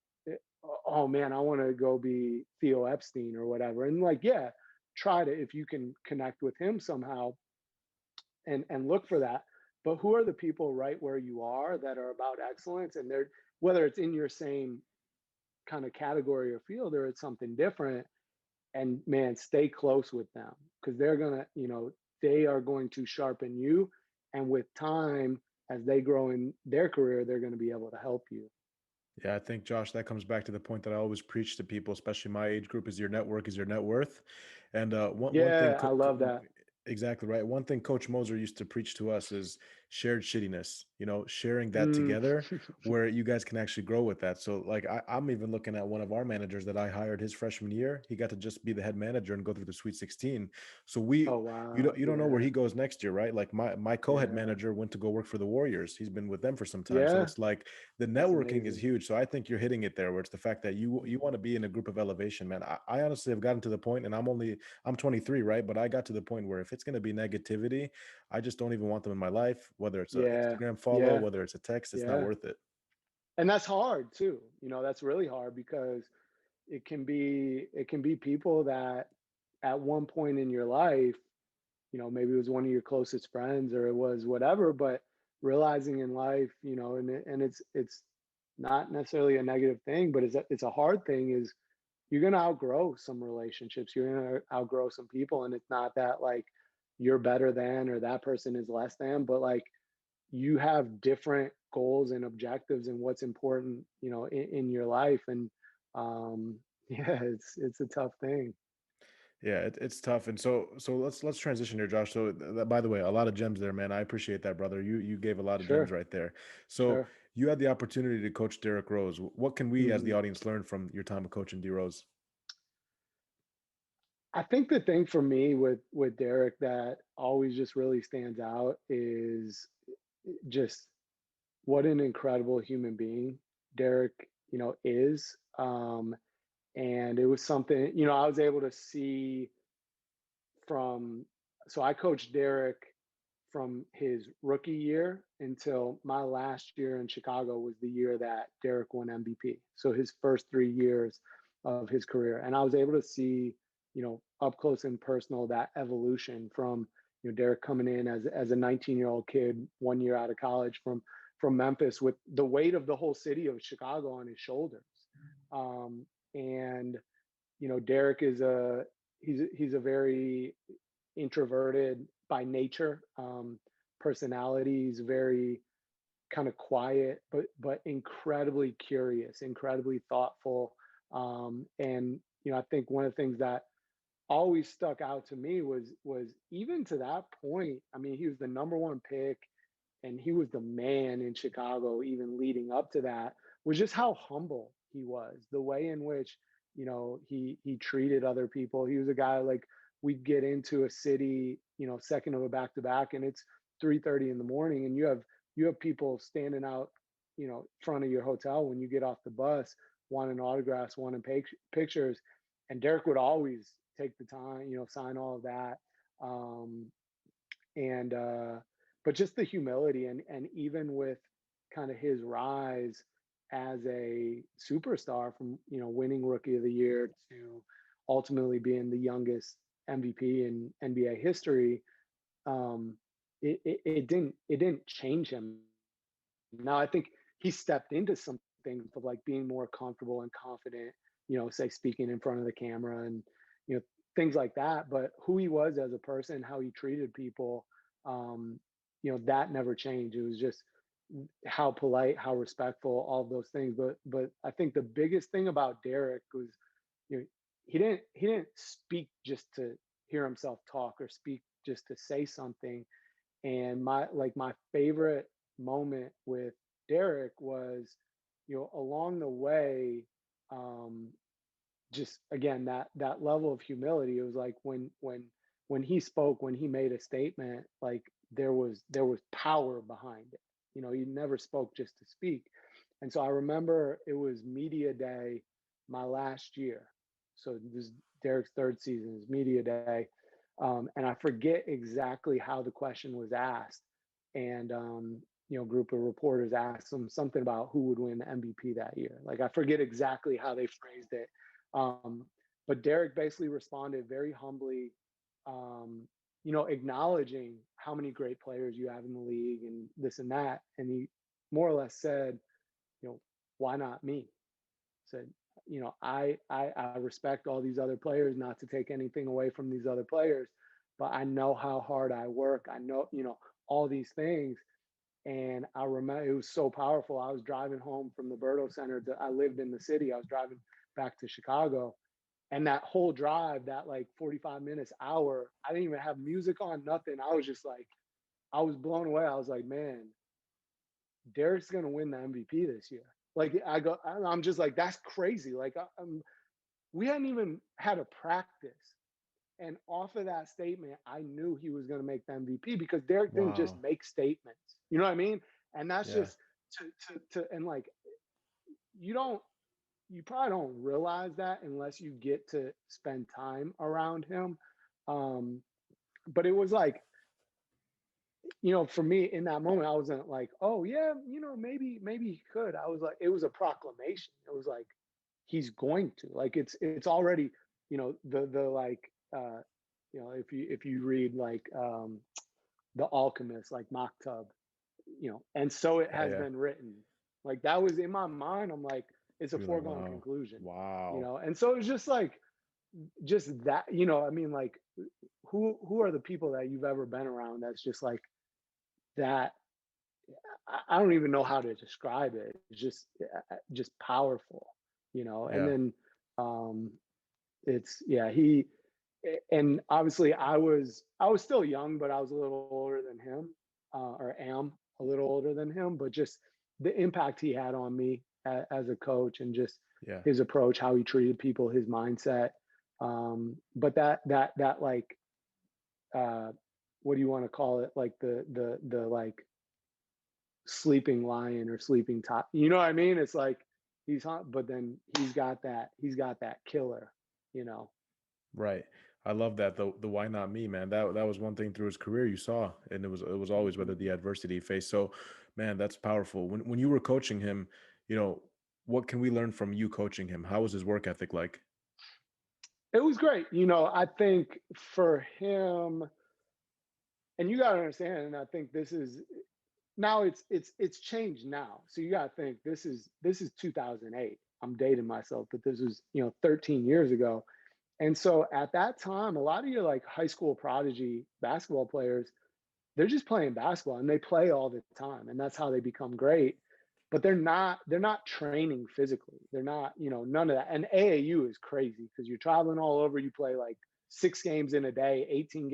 oh man, I want to go be Theo Epstein or whatever. And like, yeah, try to, if you can connect with him somehow and look for that. But who are the people right where you are that are about excellence and they're, whether it's in your same kind of category or field or it's something different, and man, stay close with them because they're gonna, you know, they are going to sharpen you, and with time as they grow in their career they're going to be able to help you. Yeah, I think Josh, that comes back to the point that I always preach to people, especially my age group, is your network is your net worth. And one thing, Yeah, I love that. Exactly right. One thing Coach Moser used to preach to us is shared shittiness, sharing that Mm. together where you guys can actually grow with that. So like I'm even looking at one of our managers that I hired his freshman year. He got to just be the head manager and go through the Sweet 16. So Oh you wow. don't know where Yeah. he goes next year, right? Like my co-head Yeah. manager went to go work for the Warriors. He's been with them for some time. So Yeah. it's like the That's networking is amazing. huge. So I think you're hitting it there where it's the fact that you want to be in a group of elevation, man. I honestly have gotten to the point, and I'm 23, right? But I got to the point where if it's going to be negativity, I just don't even want them in my life, whether it's a Yeah. Instagram follow, Yeah. whether it's a text, it's not Yeah. worth it. And that's hard too. That's really hard because it can be people that at one point in your life, maybe it was one of your closest friends or it was whatever, but realizing in life, and it's not necessarily a negative thing, but it's a hard thing is you're going to outgrow some relationships. You're going to outgrow some people. And it's not that like you're better than or that person is less than, but like you have different goals and objectives and what's important, in your life. And um, yeah, it's a tough thing. Yeah, it's tough. And so let's transition here, Josh. So by the way, a lot of gems there, man. I appreciate that, brother. You gave a lot of gems Sure. right there. So Sure. you had the opportunity to coach Derrick Rose. What can we as the Mhm. audience learn from your time of coaching D Rose? I think the thing for me with Derek that always just really stands out is just what an incredible human being Derek, is. And it was something, I was able to see from, so I coached Derek from his rookie year until my last year in Chicago was the year that Derek won MVP. So his first 3 years of his career. And I was able to see, up close and personal that evolution from, Derek coming in as a 19-year-old kid, 1 year out of college from Memphis with the weight of the whole city of Chicago on his shoulders. And Derek is he's a very introverted by nature personality. He's very kind of quiet, but incredibly curious, incredibly thoughtful. And I think one of the things that always stuck out to me was even to that point. I mean, he was the number one pick, and he was the man in Chicago. Even leading up to that, was just how humble he was, the way in which he treated other people. He was a guy like we'd get into a city, second of a back to back, and it's 3:30 in the morning, and you have people standing out, in front of your hotel when you get off the bus, wanting autographs, wanting pictures, and Derek would always take the time, sign all of that. Um, and but just the humility and even with kind of his rise as a superstar from winning rookie of the year to ultimately being the youngest MVP in NBA history. um it didn't change him. Now I think he stepped into some things of like being more comfortable and confident, say speaking in front of the camera and you know things like that. But who he was as a person, how he treated people, um, that never changed. It was just how polite, how respectful, all of those things. But I think the biggest thing about Derek was, you know, he didn't speak just to hear himself talk or speak just to say something. And my favorite moment with Derek was, along the way, um, just again that level of humility. It was like when he spoke, when he made a statement, like there was power behind it. He never spoke just to speak. And so I remember it was media day my last year. So this is Derek's third season is media day. And I forget exactly how the question was asked. And a group of reporters asked him something about who would win the MVP that year. Like I forget exactly how they phrased it. um, but Derek basically responded very humbly, acknowledging how many great players you have in the league and this and that. And he more or less said, you know, why not me? Said, I respect all these other players, not to take anything away from these other players, but I know how hard I work. I know, all these things. And I remember it was so powerful. I was driving home from the Berto Center. I lived in the city. I was driving back to Chicago, And that whole drive, that like 45 minutes, hour, I didn't even have music on, nothing. I was just like, I was blown away. I was like, man, Derrick's gonna win the MVP this year. Like I'm just like, that's crazy. Like we hadn't even had a practice, and off of that statement, I knew he was gonna make the MVP because Derrick didn't just Wow. make statements. You know what I mean? And that's Yeah. just and like you don't you probably don't realize that unless you get to spend time around him. Um, but it was like, for me in that moment, I wasn't like, oh yeah, maybe he could. I was like, it was a proclamation. It was like, he's going to. Like it's already, the like if you read like The Alchemist, like Maktub, and so it Yeah. has Yeah. been written. Like that was in my mind. I'm like, it's a You're like, foregone wow. conclusion, Wow. and so it was just like, just that, I mean, like, who are the people that you've ever been around that's just like that? I don't even know how to describe it. It's just powerful, and Yeah. then it's yeah, he and obviously I was still young, but I was a little older than him, or am a little older than him, but just the impact he had on me as a coach, and just Yeah. his approach, how he treated people, his mindset. But that like, uh, what do you want to call it? Like the like sleeping lion or sleeping top. You know what I mean? It's like he's hot, but then he's got that killer. You know. Right. I love that. The why not me, man. That was one thing through his career you saw, and it was always whether Mhm. the adversity he faced. So, man, that's powerful. When you were coaching him, you know, what can we learn from you coaching him? How was his work ethic like? It was great. I think for him, and you got to understand, and I think this is now it's changed now. So you got to think this is 2008. I'm dating myself, but this was 13 years ago. And so at that time, a lot of your like high school prodigy basketball players, they're just playing basketball and they play all the time, and that's how they become great. But they're not training physically. They're not, none of that. And AAU is crazy because you're traveling all over. You play like 6 games in a day, 18,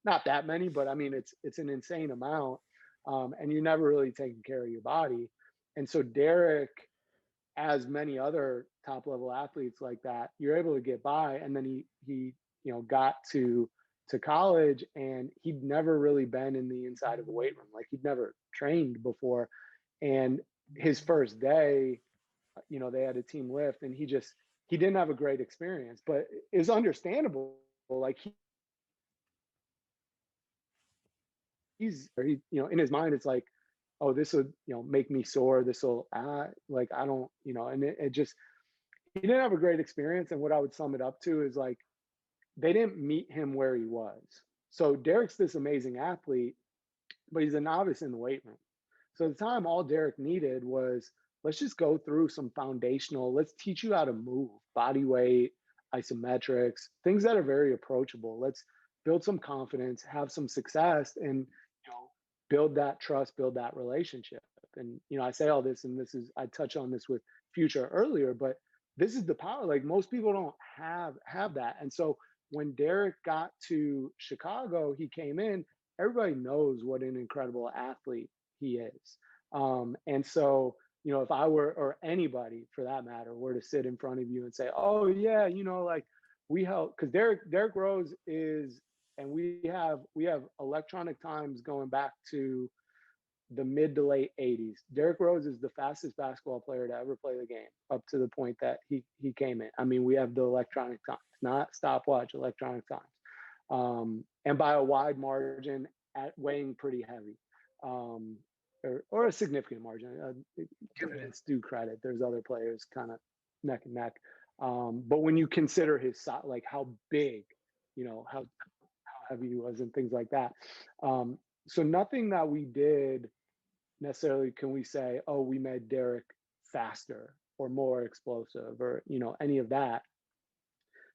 not that many, but I mean it's an insane amount. And you're never really taking care of your body. And so Derrick, as many other top level athletes like that, you're able to get by. And then he got to college, and he'd never really been in the inside of the weight room. Like he'd never trained before. And his first day, they had a team lift, and he didn't have a great experience, but it's understandable. Like in his mind, it's like, oh, this will, make me sore. This will, like, I don't, and it just, he didn't have a great experience. And what I would sum it up to is like, they didn't meet him where he was. So Derrick's this amazing athlete, but he's a novice in the weight room. So at the time, all Derrick needed was, let's just go through some foundational, let's teach you how to move, body weight, isometrics, things that are very approachable. Let's build some confidence, have some success, and build that trust, build that relationship. And I say all this, and I touch on this with Future earlier, but this is the power. Like most people don't have that. And so when Derrick got to Chicago, he came in, everybody knows what an incredible athlete he is. And so, if I were, or anybody for that matter, were to sit in front of you and say, oh yeah, like we help, because Derrick Rose is, and we have electronic times going back to the mid to late 80s. Derrick Rose is the fastest basketball player to ever play the game, up to the point that he came in. I mean, we have the electronic times, not stopwatch, electronic times, and by a wide margin, at weighing pretty heavy, or a significant margin. Give it its due credit. There's other players kind of neck and neck, but when you consider his size, like how big, how heavy he was, and things like that. So nothing that we did necessarily can we say, oh, we made Derrick faster or more explosive, or any of that.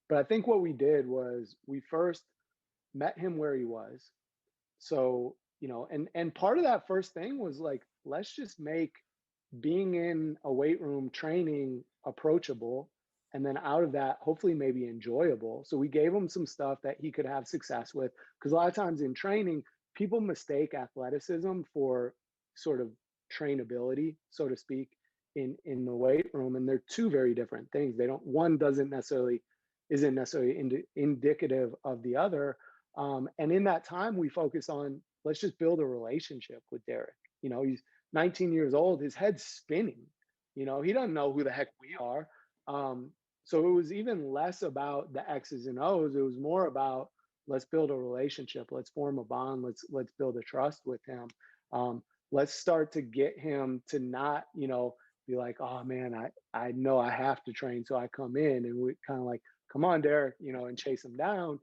But I think what we did was we first met him where he was. So, and part of that first thing was like, let's just make being in a weight room training approachable. and then out of that, hopefully maybe enjoyable. So we gave him some stuff that he could have success with, because a lot of times in training, people mistake athleticism for sort of trainability, so to speak, in the weight room, and they're two very different things. They don't one doesn't necessarily isn't necessarily indicative of the other. And in that time, we focus on, let's just build a relationship with Derrick. He's 19 years old, his head's spinning. He doesn't know who the heck we are. So it was even less about the X's and O's. It was more about, let's build a relationship, let's form a bond, let's build a trust with him. Let's start to get him to not, be like, oh man, I know I have to train, so I come in, and we kind of like, come on, Derrick, and chase him down,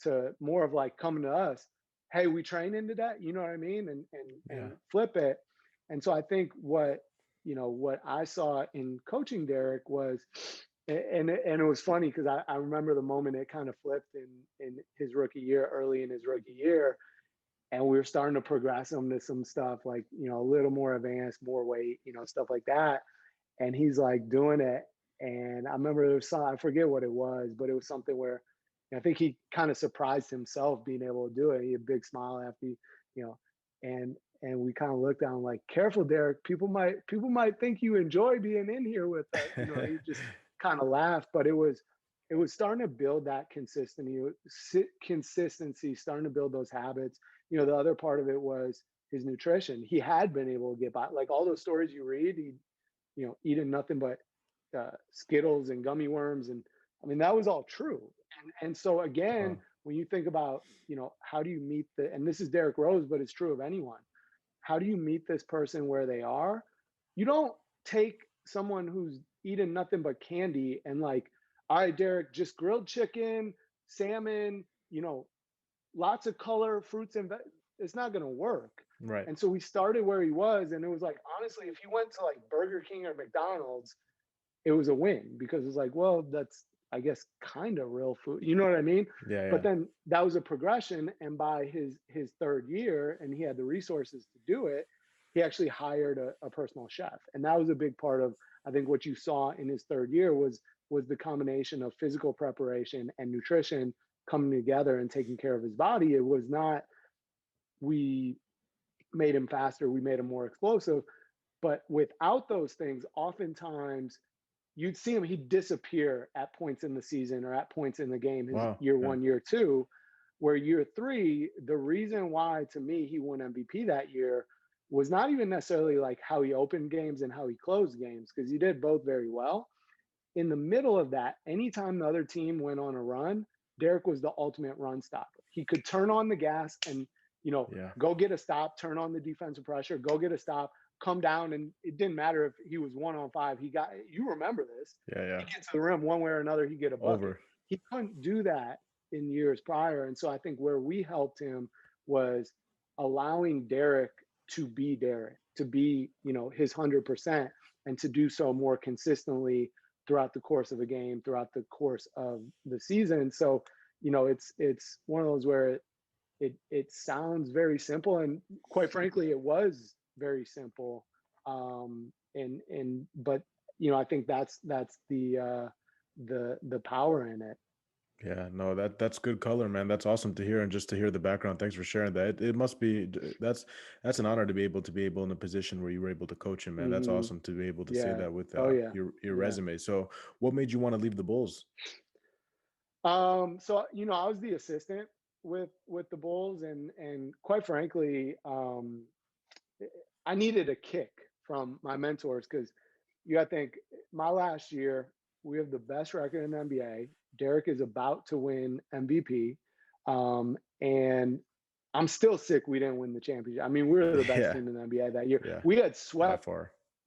to more of like coming to us, hey, we training today, you know what I mean? And flip it. And so I think what I saw in coaching Derrick was, and it was funny because I remember the moment it kind of flipped in his rookie year, early in his rookie year, and we were starting to progress him to some stuff like, a little more advanced, more weight, stuff like that. And he's like doing it. And I remember there was some, I forget what it was, but it was something where I think he kind of surprised himself being able to do it. He had a big smile after and we kind of looked down like, careful, Derrick. People might think you enjoy being in here with us. He just kind of laughed, but it was starting to build that consistency, starting to build those habits. The other part of it was his nutrition. He had been able to get by, like all those stories you read, he, eating nothing but Skittles and gummy worms. And I mean, that was all true. And so again, when you think about, how do you meet and this is Derrick Rose, but it's true of anyone. How do you meet this person where they are? You don't take someone who's eating nothing but candy and like, all right, Derrick, just grilled chicken, salmon, lots of color, fruits and it's not going to work. Right. And so we started where he was, and it was like, honestly, if he went to like Burger King or McDonald's, it was a win, because it's like, well, that's, I guess, kind of real food. You know what I mean? Yeah. But then that was a progression. And by his third year, and he had the resources to do it, he actually hired a personal chef. And that was a big part of, I think, what you saw in his third year was the combination of physical preparation and nutrition coming together and taking care of his body. It was not, we made him faster, we made him more explosive. But without those things, oftentimes you'd see him, he'd disappear at points in the season or at points in the game, his year one, year two, where year three, the reason why, to me, he won MVP that year was not even necessarily like how he opened games and how he closed games, because he did both very well. In the middle of that, anytime the other team went on a run, Derrick was the ultimate run stopper. He could turn on the gas and, go get a stop, turn on the defensive pressure, go get a stop, come down, and it didn't matter if he was 1-on-5. You remember this. Yeah. He gets to the rim one way or another, he get a bucket. Over. He couldn't do that in years prior. And so I think where we helped him was allowing Derrick to be Derrick, to be, his 100%, and to do so more consistently throughout the course of a game, throughout the course of the season. So, it's one of those where it sounds very simple, and quite frankly, it was very simple. But I think that's the power in it. Yeah, no, that's good color, man. That's awesome to hear, and just to hear the background. Thanks for sharing that. It must be that's an honor to be able in a position where you were able to coach him, man. That's awesome to be able to say that with your resume. So, what made you want to leave the Bulls? So I was the assistant with the Bulls, and quite frankly, I needed a kick from my mentors, because you got to think, my last year, we have the best record in the NBA. Derrick is about to win MVP. And I'm still sick we didn't win the championship. I mean, we were the best team in the NBA that year. Yeah. We had swept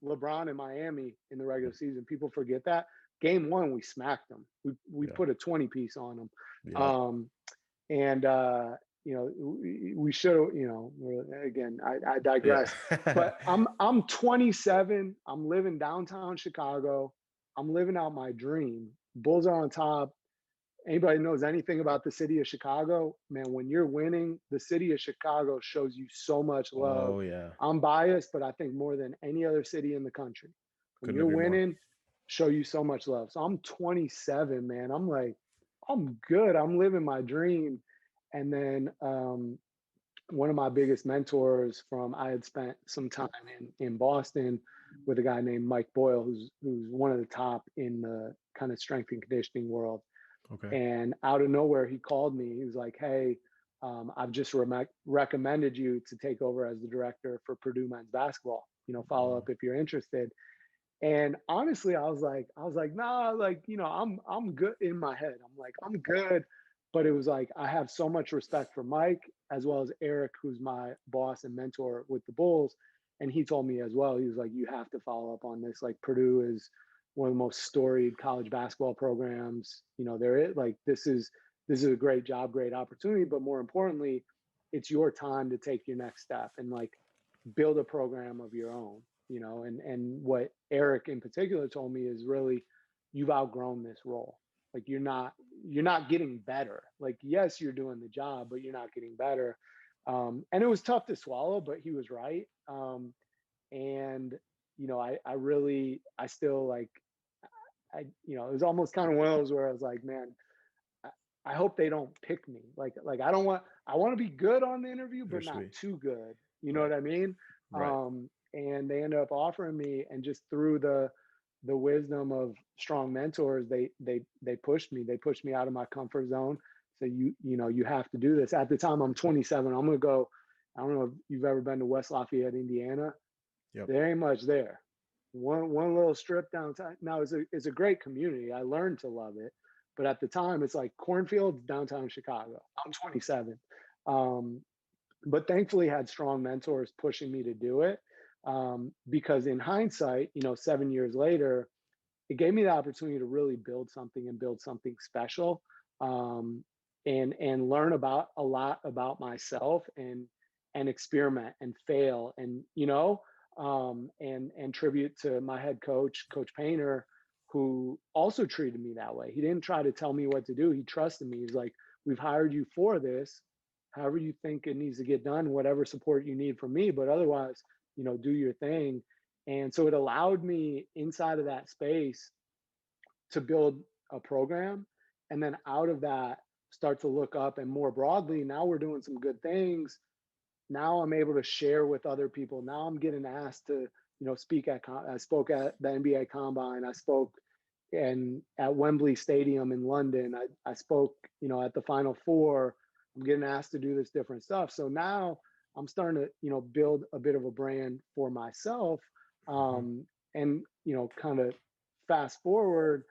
LeBron in Miami in the regular season. People forget that. Game one, we smacked them. We put a 20-piece on them. Yeah. We should have, again, I digress. Yeah. But I'm 27. I'm living downtown Chicago. I'm living out my dream. Bulls are on top. Anybody knows anything about the city of Chicago, man, when you're winning, the city of Chicago shows you so much love. Oh, yeah. I'm biased, but I think more than any other city in the country. When you're winning, show you so much love. So I'm 27, man. I'm like, I'm good. I'm living my dream. And then one of my biggest mentors from I had spent some time in Boston with a guy named Mike Boyle, who's one of the top in the kind of strength and conditioning world. Okay. And out of nowhere, he called me. He was like, "Hey, I've just recommended you to take over as the director for Purdue men's basketball. Follow up if you're interested." And honestly, I was like, nah, like, I'm good in my head. I'm like, I'm good. But it was like, I have so much respect for Mike as well as Eric, who's my boss and mentor with the Bulls. And he told me as well, he was like, you have to follow up on this. Like, Purdue is one of the most storied college basketball programs. There is like, this is a great job, great opportunity. But more importantly, it's your time to take your next step and like build a program of your own. And what Eric in particular told me is really, you've outgrown this role. Like you're not getting better. Like, yes, you're doing the job, but you're not getting better. And it was tough to swallow, but he was right. And I still like, it was almost kind of one of those where I was like, man, I hope they don't pick me. Like I want to be good on the interview, but not Bittersweet. too good. You know Right. what I mean? Right. And they ended up offering me, and just through the wisdom of strong mentors, they pushed me. They pushed me out of my comfort zone. So you have to do this. At the time, I'm 27. I'm gonna go. I don't know if you've ever been to West Lafayette, Indiana. Yep. There ain't much there. One little strip downtown. Now it's a great community. I learned to love it, but at the time it's like cornfields downtown Chicago. I'm 27, um, but thankfully had strong mentors pushing me to do it, because in hindsight, 7 years later, it gave me the opportunity to really build something and build something special, um, and learn about a lot about myself and experiment and fail and and tribute to my head coach, Coach Painter, who also treated me that way. He didn't try to tell me what to do. He trusted me. He's like, we've hired you for this. However you think it needs to get done, whatever support you need from me, but otherwise, do your thing. And so it allowed me inside of that space to build a program. And then out of that, start to look up, and more broadly, now we're doing some good things. Now I'm able to share with other people. Now I'm getting asked to, speak I spoke at the NBA Combine. I spoke and at Wembley Stadium in London. I spoke, at the Final Four. I'm getting asked to do this different stuff. So now I'm starting to, build a bit of a brand for myself. Mm-hmm. And, kind of fast forward,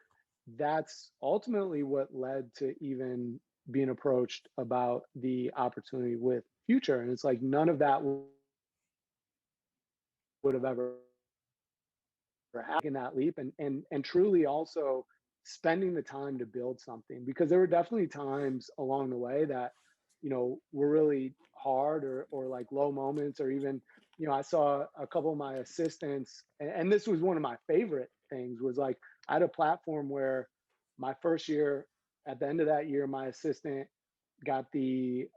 that's ultimately what led to even being approached about the opportunity with Future. And it's like none of that would have ever happened, that leap, and truly also spending the time to build something, because there were definitely times along the way that were really hard, or like low moments, or even I saw a couple of my assistants, and this was one of my favorite things, was like I had a platform where my first year, at the end of that year, my assistant got the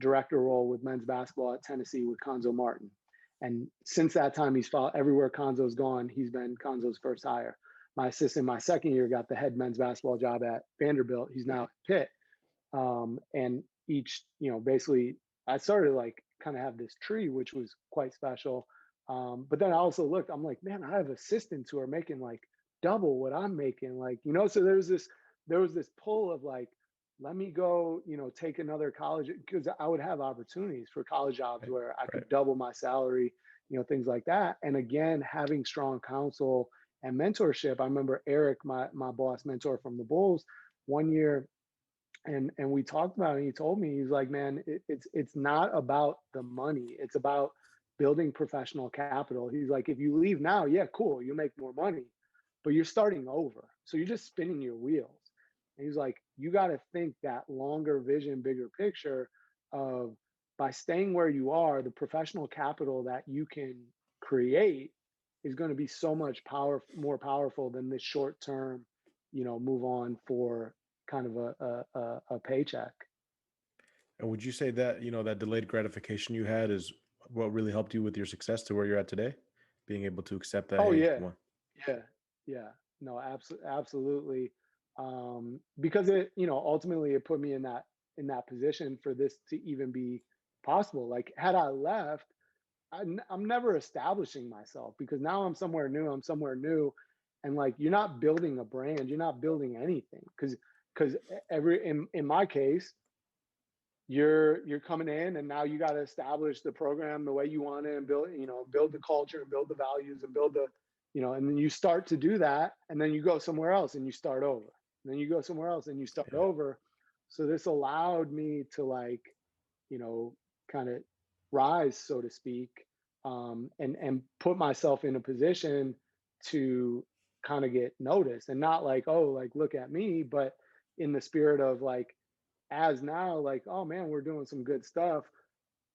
director role with men's basketball at Tennessee with Konzo Martin. And since that time, he's followed everywhere Konzo's gone. He's been Konzo's first hire. My assistant, my second year, got the head men's basketball job at Vanderbilt. He's now at Pitt. And each, basically, I started like kind of have this tree, which was quite special. But then I also looked, I'm like, man, I have assistants who are making like double what I'm making. Like, so there was this pull of like, let me go, take another college, because I would have opportunities for college jobs Right. where I Right. could double my salary, things like that. And again, having strong counsel and mentorship. I remember Eric, my boss mentor from the Bulls, one year, and we talked about it. And he told me, he's like, man, it's not about the money. It's about building professional capital. He's like, if you leave now, yeah, cool, you make more money, but you're starting over. So you're just spinning your wheels. And he's like, you got to think that longer vision, bigger picture of, by staying where you are, the professional capital that you can create is going to be so much more powerful than this short term, move on for kind of a paycheck. And would you say that, that delayed gratification you had is what really helped you with your success to where you're at today? Being able to accept that, Oh hey, yeah, come on. yeah, yeah. no, absolutely. Because it, ultimately it put me in that position for this to even be possible. Like had I left, I'm never establishing myself because now I'm somewhere new. I'm somewhere new, and like you're not building a brand. You're not building anything because every in my case, you're coming in and now you got to establish the program the way you want it and build the culture and build the values and build the and then you start to do that and then you go somewhere else and you start over and then you go somewhere else and you start Yeah. over. So this allowed me to like you know kind of rise, so to speak, and put myself in a position to kind of get noticed and not like, oh, like look at me, but in the spirit of like, as now like, oh man, we're doing some good stuff,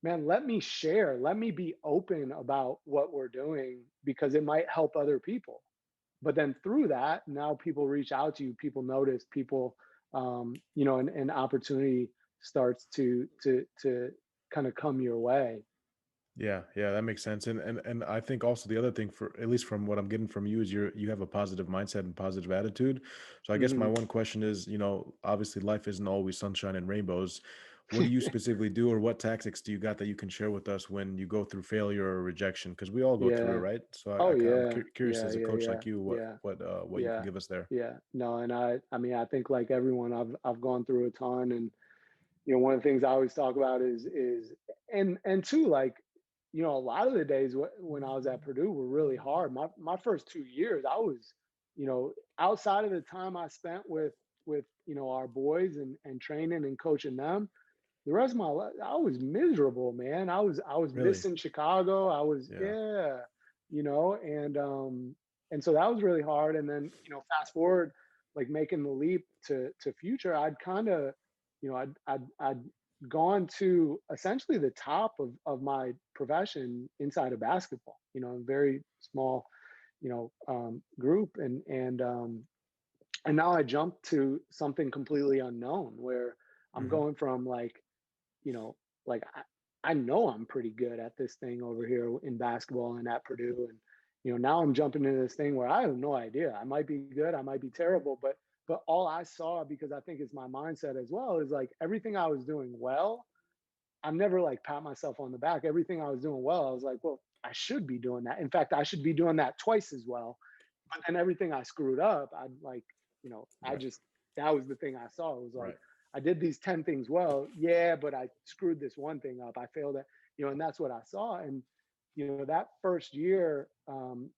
man, let me share, let me be open about what we're doing because it might help other people. But then through that, now people reach out to you, people notice, people and opportunity starts to kind of come your way. Yeah, yeah, that makes sense. And I think also the other thing, for at least from what I'm getting from you, is you have a positive mindset and positive attitude. So I guess my Hmm. one question is, obviously life isn't always sunshine and rainbows. What do you specifically do, or what tactics do you got that you can share with us when you go through failure or rejection? Because we all go through it, Yeah. right? So Oh I'm yeah. curious Yeah. as a Yeah. coach Yeah. like you, Yeah. what you can Yeah. give us there. Yeah. No, and I mean, I think like everyone, I've gone through a ton, and one of the things I always talk about is and two, like, a lot of the days when I was at Purdue were really hard. My first 2 years, I was, outside of the time I spent with our boys and training and coaching them, the rest of my life I was miserable, man. I was Really? missing Chicago. I was, Yeah. yeah, and so that was really hard. And then fast forward, like making the leap to future, I'd kind of, I'd gone to essentially the top of my profession inside of basketball. A very small group, and now I jumped to something completely unknown where I'm Hmm. going from like you know, like I know I'm pretty good at this thing over here in basketball and at Purdue. And, now I'm jumping into this thing where I have no idea. I might be good, I might be terrible, but all I saw, because I think it's my mindset as well, is like everything I was doing well, I'm never like pat myself on the back. Everything I was doing well, I was like, well, I should be doing that. In fact, I should be doing that twice as well. But then everything I screwed up, I'd like, I Right. just, that was the thing I saw. It was like, Right. I did these 10 things well. Yeah, but I screwed this one thing up. I failed at, and that's what I saw. And, that first year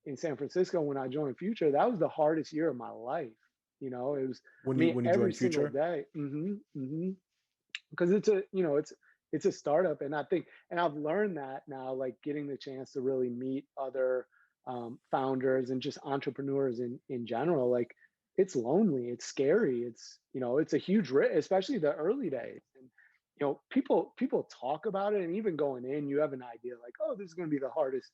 in San Francisco when I joined Future, that was the hardest year of my life. It was, When I you mean, when you every joined single Future? day. Because it's a, it's a startup. And I think, and I've learned that now, like getting the chance to really meet other founders and just entrepreneurs in general, like it's lonely, it's scary, it's a huge risk, especially the early days. And people talk about it, and even going in, you have an idea like, oh, this is going to be the hardest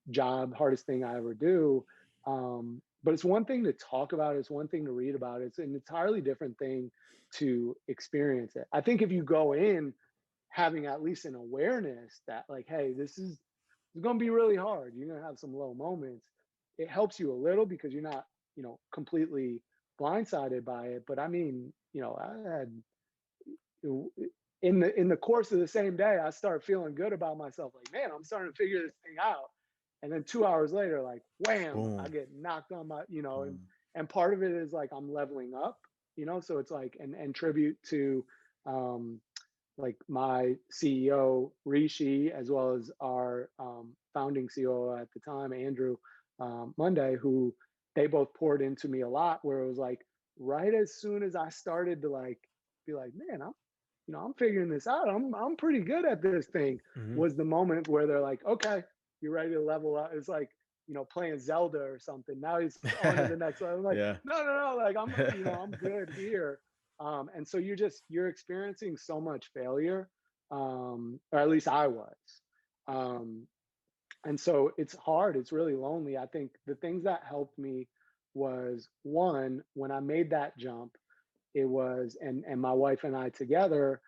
job, hardest thing I ever do. But it's one thing to talk about it, it's one thing to read about it, it's an entirely different thing to experience it. I think if you go in having at least an awareness that like, hey, this is it's going to be really hard, you're going to have some low moments, it helps you a little because you're not completely blindsided by it. But I mean, I had in the course of the same day, I start feeling good about myself, like, man, I'm starting to figure this thing out. And then 2 hours later, like, wham, I Boom. get knocked on my, Boom. and part of it is like I'm leveling up, so it's like, and tribute to um like my CEO Rishi, as well as our founding COO at the time, Andrew Monday, who they both poured into me a lot. Where it was like right as soon as I started to like be like, man, I'm figuring this out. I'm pretty good at this thing. Hmm. Was the moment where they're like, okay, you're ready to level up. It's like playing Zelda or something. Now he's on to the next level. I'm like, Yeah. no, like I'm good here. And so you're experiencing so much failure, or at least I was. Um, and so it's hard. It's really lonely. I think the things that helped me was, one, when I made that jump, it was, and my wife and I together,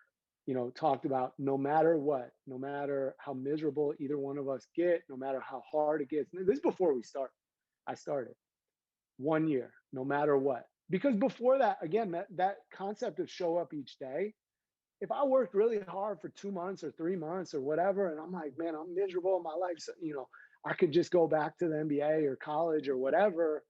talked about, no matter what, no matter how miserable either one of us get, no matter how hard it gets. This is before I started. 1 year, no matter what. Because before that, again, that concept of show up each day, if I worked really hard for 2 months or 3 months or whatever, and I'm like, man, I'm miserable in my life, so, I could just go back to the NBA or college or whatever.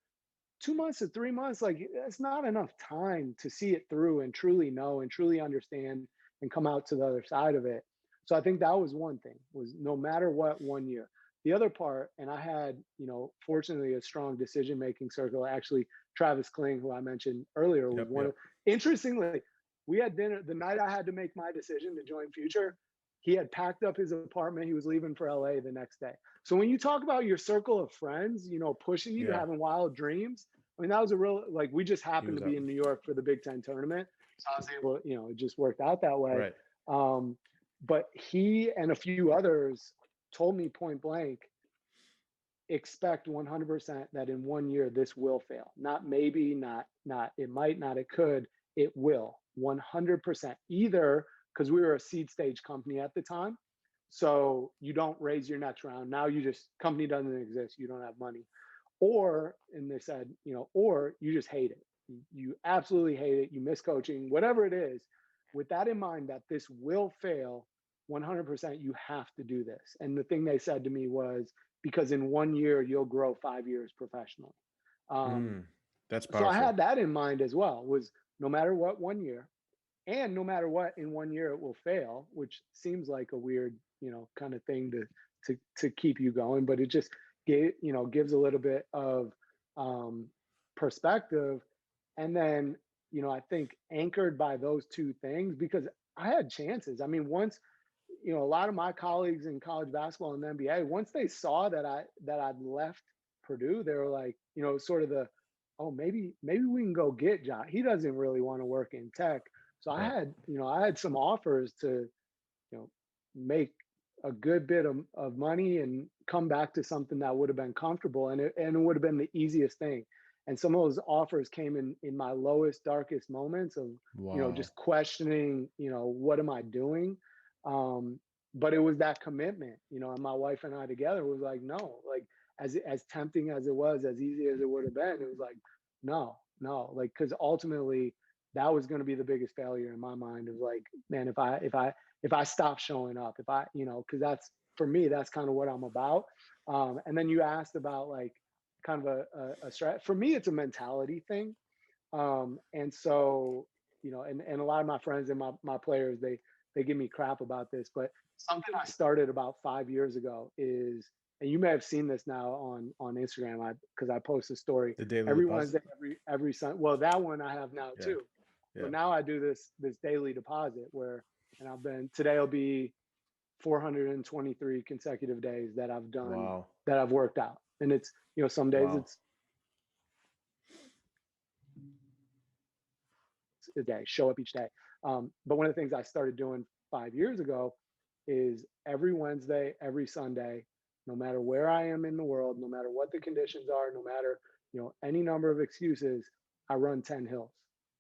2 months to 3 months, like that's not enough time to see it through and truly know and truly understand and come out to the other side of it. So I think that was one thing, was no matter what, 1 year. The other part, and I had, fortunately a strong decision-making circle. Actually, Travis Kling, who I mentioned earlier, was Yep. one of, interestingly, we had dinner the night I had to make my decision to join Future. He had packed up his apartment. He was leaving for LA the next day. So when you talk about your circle of friends, pushing you, Yeah. having wild dreams, I mean, that was a real, like, we just happened was to be up. in New York for the Big Ten tournament. So I was able, it just worked out that way. Right. But he and a few others told me point blank, expect 100% that in 1 year, this will fail. Not maybe, not, it might not, it could, it will 100%. Either because we were a seed stage company at the time. So you don't raise your next round. Now company doesn't exist. You don't have money. Or, and they said, or you just hate it. You absolutely hate it. You miss coaching, whatever it is. With that in mind, that this will fail 100%, you have to do this. And the thing they said to me was, because in 1 year, you'll grow 5 years professionally. That's So I powerful. had that in mind as well, was no matter what, 1 year, and no matter what, in 1 year it will fail, which seems like a weird, kind of thing to keep you going, but it just gives a little bit of perspective. And then, I think anchored by those two things, because I had chances. I mean, once, a lot of my colleagues in college basketball and the NBA, once they saw that I'd left Purdue, they were like, sort of oh, maybe we can go get Josh. He doesn't really want to work in tech. So I had some offers to, make a good bit of money and come back to something that would have been comfortable, and it would have been the easiest thing. And some of those offers came in my lowest, darkest moments of, just questioning, what am I doing? But it was that commitment, and my wife and I together was like, no, like as tempting as it was, as easy as it would have been, it was like, no, like, because ultimately that was going to be the biggest failure in my mind. It was like, man, if I stop showing up, if I, because that's, for me, that's kind of what I'm about. And then you asked about like kind of a strat. For me, it's a mentality thing. And so, and a lot of my friends and my players, they give me crap about this, but something I started about 5 years ago is, and you may have seen this now on Instagram, because I post a story The daily every deposit? Wednesday, every Sunday. Well, that one I have now too. Yeah. So now I do this daily deposit and today will be 423 consecutive days that I've done, that I've worked out. And it's, some days it's a day, show up each day. But one of the things I started doing 5 years ago is every Wednesday, every Sunday, no matter where I am in the world, no matter what the conditions are, no matter, any number of excuses, I run 10 hills,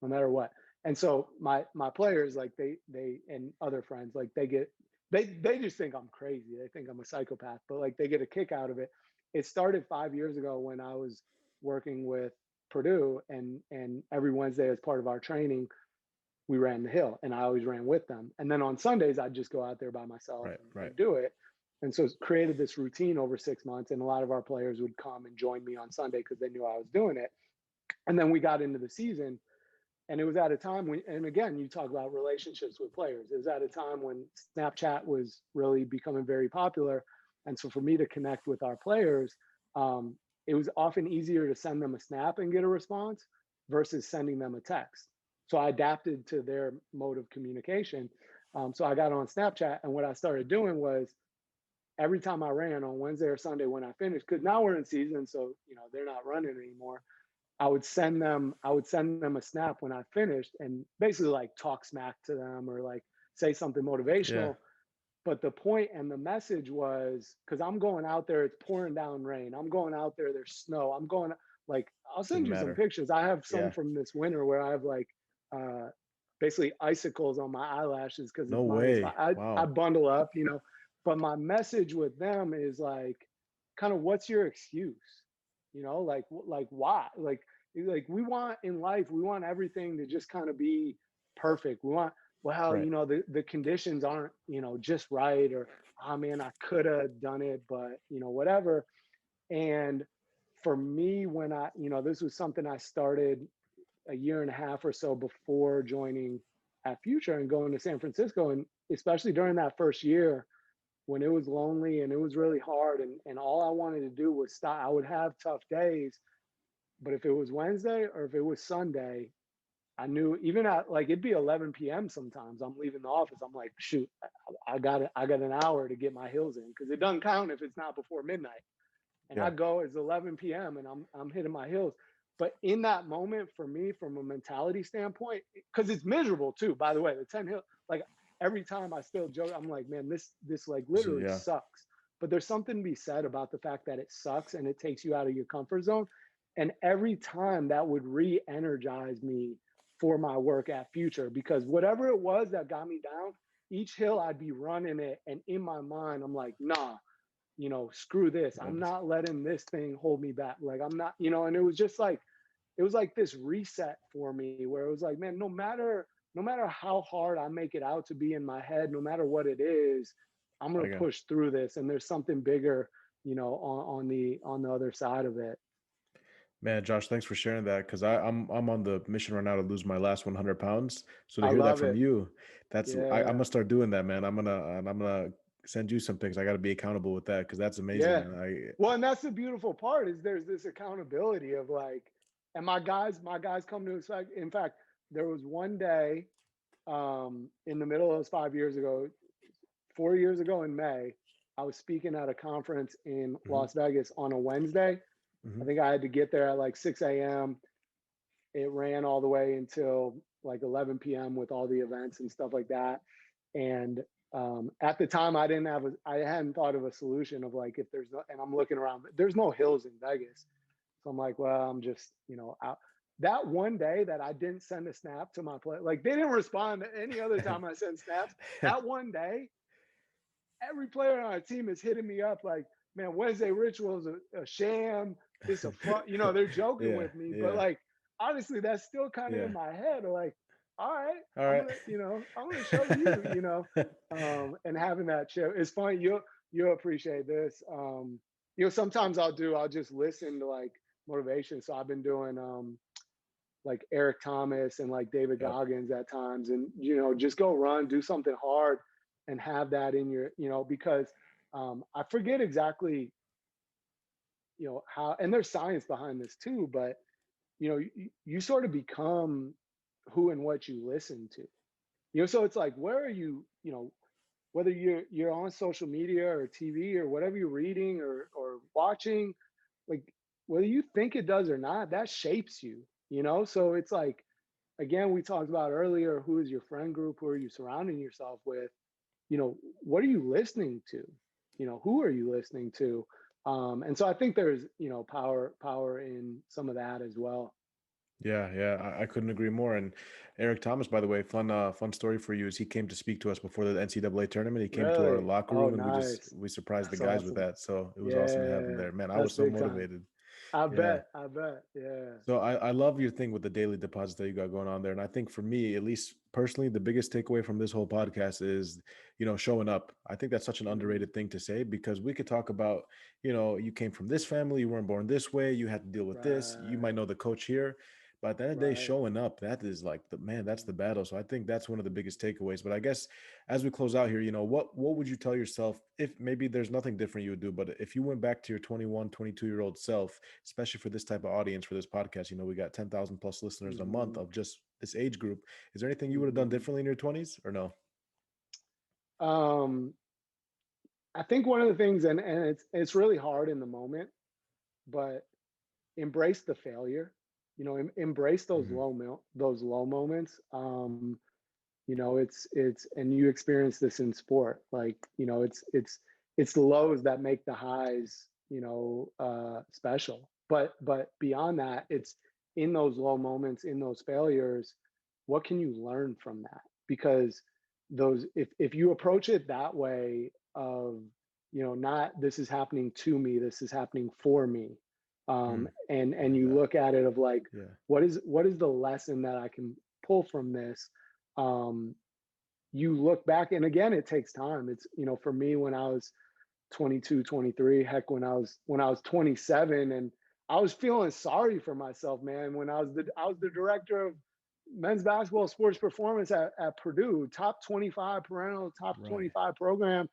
no matter what. And so my players, like they and other friends, like they just think I'm crazy. They think I'm a psychopath, but like they get a kick out of it. It started 5 years ago when I was working with Purdue, and every Wednesday as part of our training, we ran the hill, and I always ran with them. And then on Sundays, I'd just go out there by myself and do it. And so it's created this routine over 6 months, and a lot of our players would come and join me on Sunday because they knew I was doing it. And then we got into the season, and it was at a time when, and again, you talk about relationships with players. It was at a time when Snapchat was really becoming very popular. And so for me to connect with our players, it was often easier to send them a snap and get a response versus sending them a text. So I adapted to their mode of communication. So I got on Snapchat, and what I started doing was every time I ran on Wednesday or Sunday when I finished, because now we're in season, so they're not running anymore. I would send them a snap when I finished and basically like talk smack to them or like say something motivational. Yeah. But the point and the message was, because I'm going out there, it's pouring down rain. I'm going out there, there's snow. I'm going, like, I'll send you some pictures. I have some from this winter where I have like basically icicles on my eyelashes because No way. I bundle up, But my message with them is like, kind of, what's your excuse? like why? Like we want in life, we want everything to just kind of be perfect. We want, well, Right. the conditions aren't, just right, or, oh man, I could have done it, but whatever. And for me, when this was something I started a year and a half or so before joining at Future and going to San Francisco. And especially during that first year when it was lonely and it was really hard, and all I wanted to do was stop. I would have tough days, but if it was Wednesday or if it was Sunday, I knew, even at, like, it'd be 11 p.m. sometimes. I'm leaving the office. I'm like, shoot, I got it. I got an hour to get my hills in, because it doesn't count if it's not before midnight. And I Yeah. go, it's 11 p.m. and I'm hitting my heels. But in that moment, for me, from a mentality standpoint, because it's miserable too, by the way, the 10 hill, like, every time I still joke, I'm like, man, this like So, literally yeah. sucks. But there's something to be said about the fact that it sucks and it takes you out of your comfort zone. And every time that would re-energize me for my work at Future, because whatever it was that got me down, each hill I'd be running it. And in my mind, I'm like, nah, screw this. I'm not letting this thing hold me back. Like, I'm not, and it was just like, it was like this reset for me, where it was like, man, no matter how hard I make it out to be in my head, no matter what it is, I'm going to Again. push through this. And there's something bigger, on the other side of it. Man, Josh, thanks for sharing that, because I'm on the mission right now to lose my last 100 pounds. So to I hear that love from it. you, I'm Yeah. gonna start doing that, man. I'm gonna send you some things. I got to be accountable with that, because that's amazing, Yeah. man. Well, and that's the beautiful part, is there's this accountability of, like, and my guys come to expect. In fact, there was one day, in the middle of those 5 years ago, 4 years ago in May, I was speaking at a conference in Hmm. Las Vegas on a Wednesday. I Hmm. think I had to get there at like 6 a.m. It ran all the way until like 11 p.m. with all the events and stuff like that. And at the time, I hadn't thought of a solution of, like, if there's no, and I'm looking around, there's no hills in Vegas. So I'm like, well, I'm just, out. That one day that I didn't send a snap to my play, like, they didn't respond to any other time I sent snaps. That one day, every player on our team is hitting me up like, man, Wednesday ritual is a sham. It's a front, they're joking Yeah, with me, but, yeah, like, honestly, that's still kind of in yeah. my head. Like, all right, All I'm right. gonna, I'm gonna show you, and having that show. It's funny. You'll appreciate this. Sometimes I'll just listen to, like, motivation. So I've been doing, like, Eric Thomas and, like, David Yep. Goggins at times, and, just go run, do something hard, and have that in your, because I forget exactly, how, and there's science behind this too, but you sort of become who and what you listen to. So it's like, where are you, whether you're on social media or TV or whatever you're reading or watching, like, whether you think it does or not, that shapes you. So it's like, again, we talked about earlier, who is your friend group, who are you surrounding yourself with, what are you listening to, who are you listening to, and so I think there's, power in some of that as well. Yeah, yeah, I couldn't agree more. And Eric Thomas, by the way, fun story for you is he came to speak to us before the NCAA tournament. He came to our Really? locker Oh, room, and we nice. we surprised the That's guys with awesome. that. So it was awesome to have him Yeah, there. Man, I that's was so big time. motivated. I Yeah. bet. I bet. Yeah. So I love your thing with the daily deposits that you got going on there. And I think for me, at least personally, the biggest takeaway from this whole podcast is, showing up. I think that's such an Mhm. underrated thing to say, because we could talk about, you came from this family, you weren't born this way, you had to deal with this, you might Right. know the coach here. But at the end of the day, Right. showing up, that is like that's the battle. So I think that's one of the biggest takeaways. But I guess as we close out here, what would you tell yourself, if maybe there's nothing different you would do, but if you went back to your 21, 22-year-old self, especially for this type of audience, for this podcast, we got 10,000 plus listeners a month Mhm. of just this age group. Is there anything you would have done Mhm. differently in your 20s, or no? Um, I think one of the things, and it's really hard in the moment, but embrace the failure. Embrace those Hmm. low moments. It's and you experience this in sport. Like, it's the lows that make the highs, special. But beyond that, it's in those low moments, in those failures, what can you learn from that? Because those, if you approach it that way, of, not, this is happening to me, this is happening for me, And you that. look at it of like, Yeah. what is the lesson that I can pull from this? You look back, and again, it takes time. It's, for me, when I was 22, 23, heck, when I was 27, and I was feeling sorry for myself, man, when I was the director of men's basketball sports performance at Purdue, top 25 perennial, top Right. 25 program.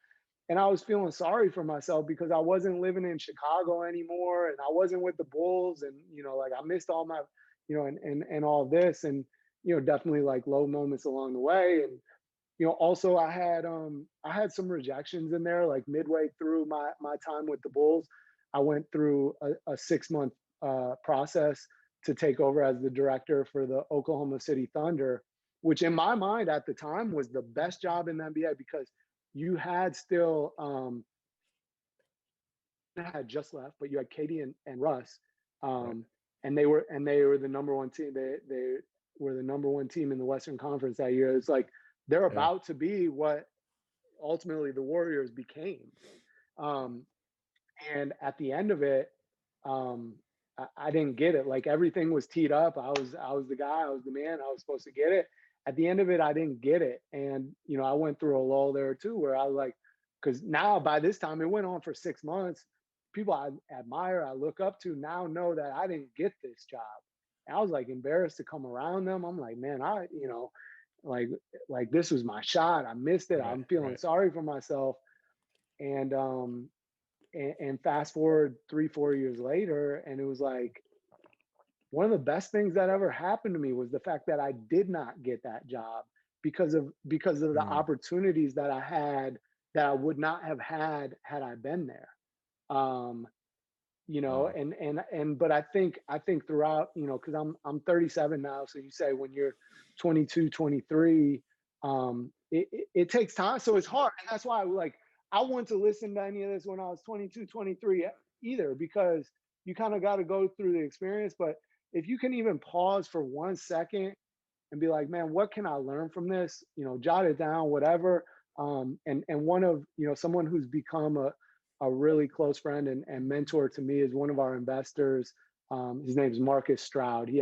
And I was feeling sorry for myself because I wasn't living in Chicago anymore, and I wasn't with the Bulls, and like I missed all my, and all this, and definitely like low moments along the way. And also I had some rejections in there, like midway through my time with the Bulls. I went through a 6-month process to take over as the director for the Oklahoma City Thunder, which in my mind at the time was the best job in the NBA, because you had still had just left, but you had Katie and Russ, Right. and they were the number one team. They were the number one team in the Western Conference that year. It's like they're Yeah. about to be what ultimately the Warriors became. Um, and at the end of it, I didn't get it. Like everything was teed up. I was the guy. I was the man. I was supposed to get it. At the end of it, I didn't get it. And I went through a lull there too, where I was like, because now by this time it went on for 6 months. People I admire, I look up to, now know that I didn't get this job. And I was like embarrassed to come around them. I'm like, man, like this was my shot. I missed it. Right. I'm feeling Right. sorry for myself. And fast forward 3-4 years later, and it was like one of the best things that ever happened to me was the fact that I did not get that job because of the Mm. opportunities that I had that I would not have had I been there. Um, Wow. But I think throughout, because I'm 37 now. So you say when you're 22, 23, it takes time. So it's hard. And that's why I want to listen to any of this when I was 22, 23 either, because you kind of got to go through the experience. But if you can even pause for 1 second and be like, man, what can I learn from this? Jot it down, whatever. And one of, someone who's become a really close friend and mentor to me is one of our investors. His name is Marcus Stroud. He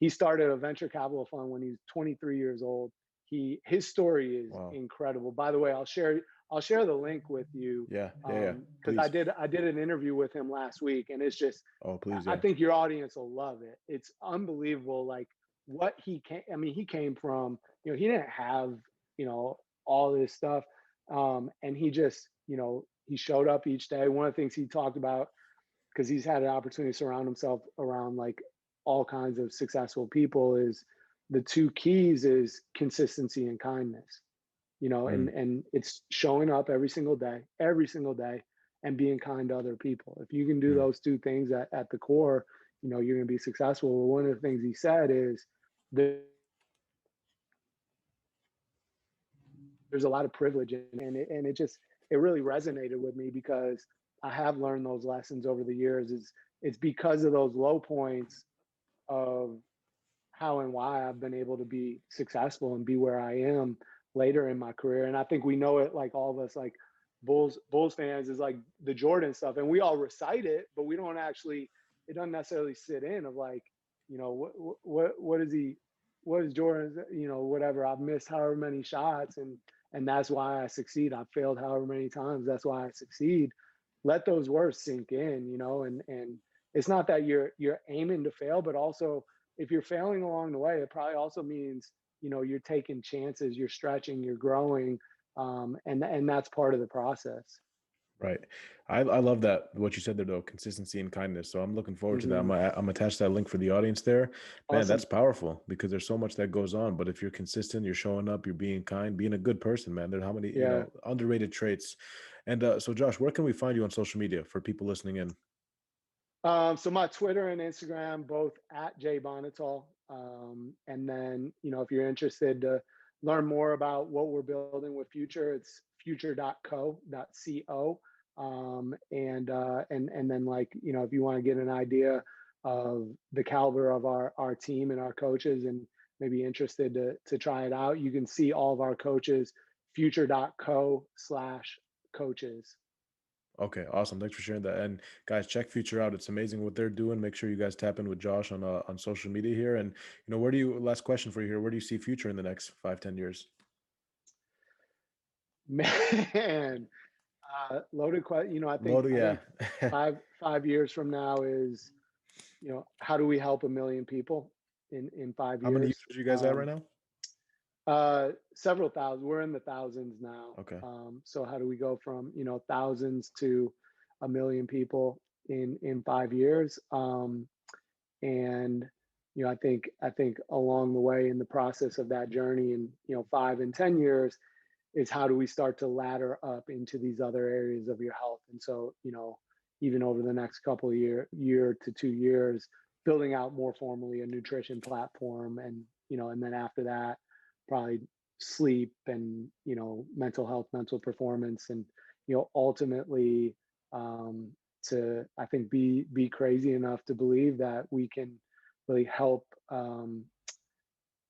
started a venture capital fund when he was 23 years old. His story is Wow. incredible. By the way, I'll share the link with you, Yeah. Yeah. because I Please. did an interview with him last week, and it's just, Oh, please. I Yeah. think your audience will love it. It's unbelievable, like what he came. I mean, he came from, he didn't have, all this stuff, and he just, he showed up each day. One of the things he talked about, because he's had an opportunity to surround himself around like all kinds of successful people, is the two keys is consistency and kindness. Mm. And it's showing up every single day, and being kind to other people. If you can do Mm. those two things at the core, you're going to be successful. Well, one of the things he said is there's a lot of privilege it really resonated with me, because I have learned those lessons over the years. It's because of those low points of how and why I've been able to be successful and be where I am later in my career. And I think we know it, like all of us, like Bulls fans, is like the Jordan stuff, and we all recite it, but we don't actually. It doesn't necessarily sit in of like, what is he, what is Jordan's, whatever. I've missed however many shots, and that's why I succeed. I've failed however many times. That's why I succeed. Let those words sink in, and it's not that you're aiming to fail, but also if you're failing along the way, it probably also means, you're taking chances, you're stretching, you're growing, and that's part of the process. Right. I love that, what you said there, though, consistency and kindness. So I'm looking forward to that. Hmm. I'm attached that link for the audience there. Man, that's Awesome. powerful, because there's so much that goes on. But if you're consistent, you're showing up, you're being kind, being a good person, man. There's how many, Yeah. underrated traits. And so Josh, where can we find you on social media for people listening in? So my Twitter and Instagram, both at J Bonhotal. And then, if you're interested to learn more about what we're building with Future, it's future.co. And then, like, if you want to get an idea of the caliber of our team and our coaches, and maybe interested to try it out, you can see all of our coaches, future.co/coaches. Okay, awesome. Thanks for sharing that. And guys, check Future out. It's amazing what they're doing. Make sure you guys tap in with Josh on social media here. And where do you? Last question for you here. Where do you see Future in the next 5, 10 years? Man, loaded question. I think Load, yeah. five years from now is, how do we help a million people in five How many years? users you guys at right now? Several thousand. We're in the thousands now. Okay. So how do we go from thousands to a million people in 5 years? And I think along the way in the process of that journey, in 5 and 10 years, is how do we start to ladder up into these other areas of your health? And so, even over the next couple of year to 2 years, building out more formally a nutrition platform, and then after that, probably sleep and mental health, mental performance, and ultimately, um, to, I think, be crazy enough to believe that we can really help,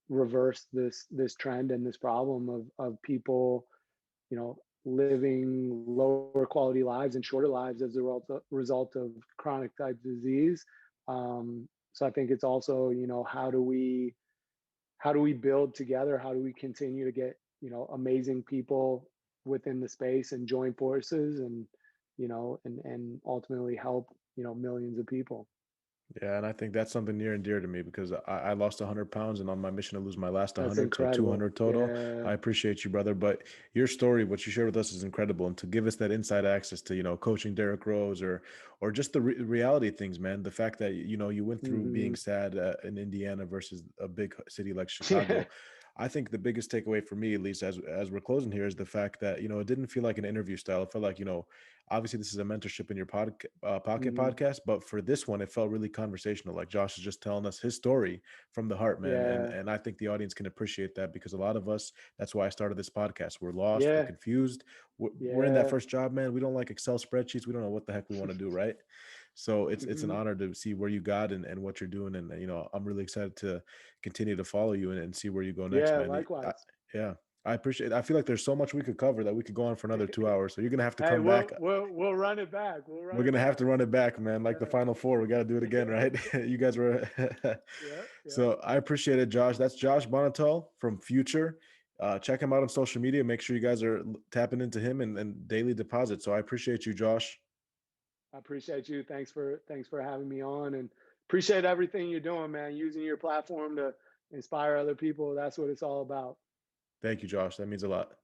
reverse this trend and this problem of people, living lower quality lives and shorter lives as a result of chronic type disease. So I think it's also, how do we build together? How do we continue to get, amazing people within the space and join forces, and and ultimately help, millions of people. Yeah, and I think that's something near and dear to me because I lost 100 pounds and on my mission to lose my last That's 100, so incredible. 200 total. Yeah. I appreciate you, brother. But your story, what you shared with us, is incredible, and to give us that inside access to coaching Derrick Rose or just the reality of things, man. The fact that you went through being Hmm. sad in Indiana versus a big city like Yeah. Chicago. I think the biggest takeaway for me, at least as we're closing here, is the fact that it didn't feel like an interview style. It felt like obviously this is a mentorship in your pocket Hmm. podcast, but for this one it felt really conversational, like Josh is just telling us his story from the heart, man. and Yeah. and I think the audience can appreciate that, because a lot of us, that's why I started this podcast, we're lost, we're Yeah. confused, we're in that Yeah. first job, man. We don't like Excel spreadsheets, we don't know what the heck we want to do, right? So it's an Hmm. honor to see where you got and what you're doing, and I'm really excited to continue to follow you and see where you go next, Yeah. man. Likewise. Yeah, I appreciate it. I feel like there's so much we could cover that we could go on for another 2 hours, so you're gonna have to Hey, come back. we'll run it back. We'll run We're it gonna have back. to run it back, man. Like the Final Four, we got to do it again, Yeah. right? You guys were. Yeah. Yeah. So I appreciate it, Josh. That's Josh Bonhotal from Future. Check him out on social media. Make sure you guys are tapping into him and daily deposit. So I appreciate you, Josh. I appreciate you. Thanks for having me on, and appreciate everything you're doing, man. Using your platform to inspire other people. That's what it's all about. Thank you, Josh. That means a lot.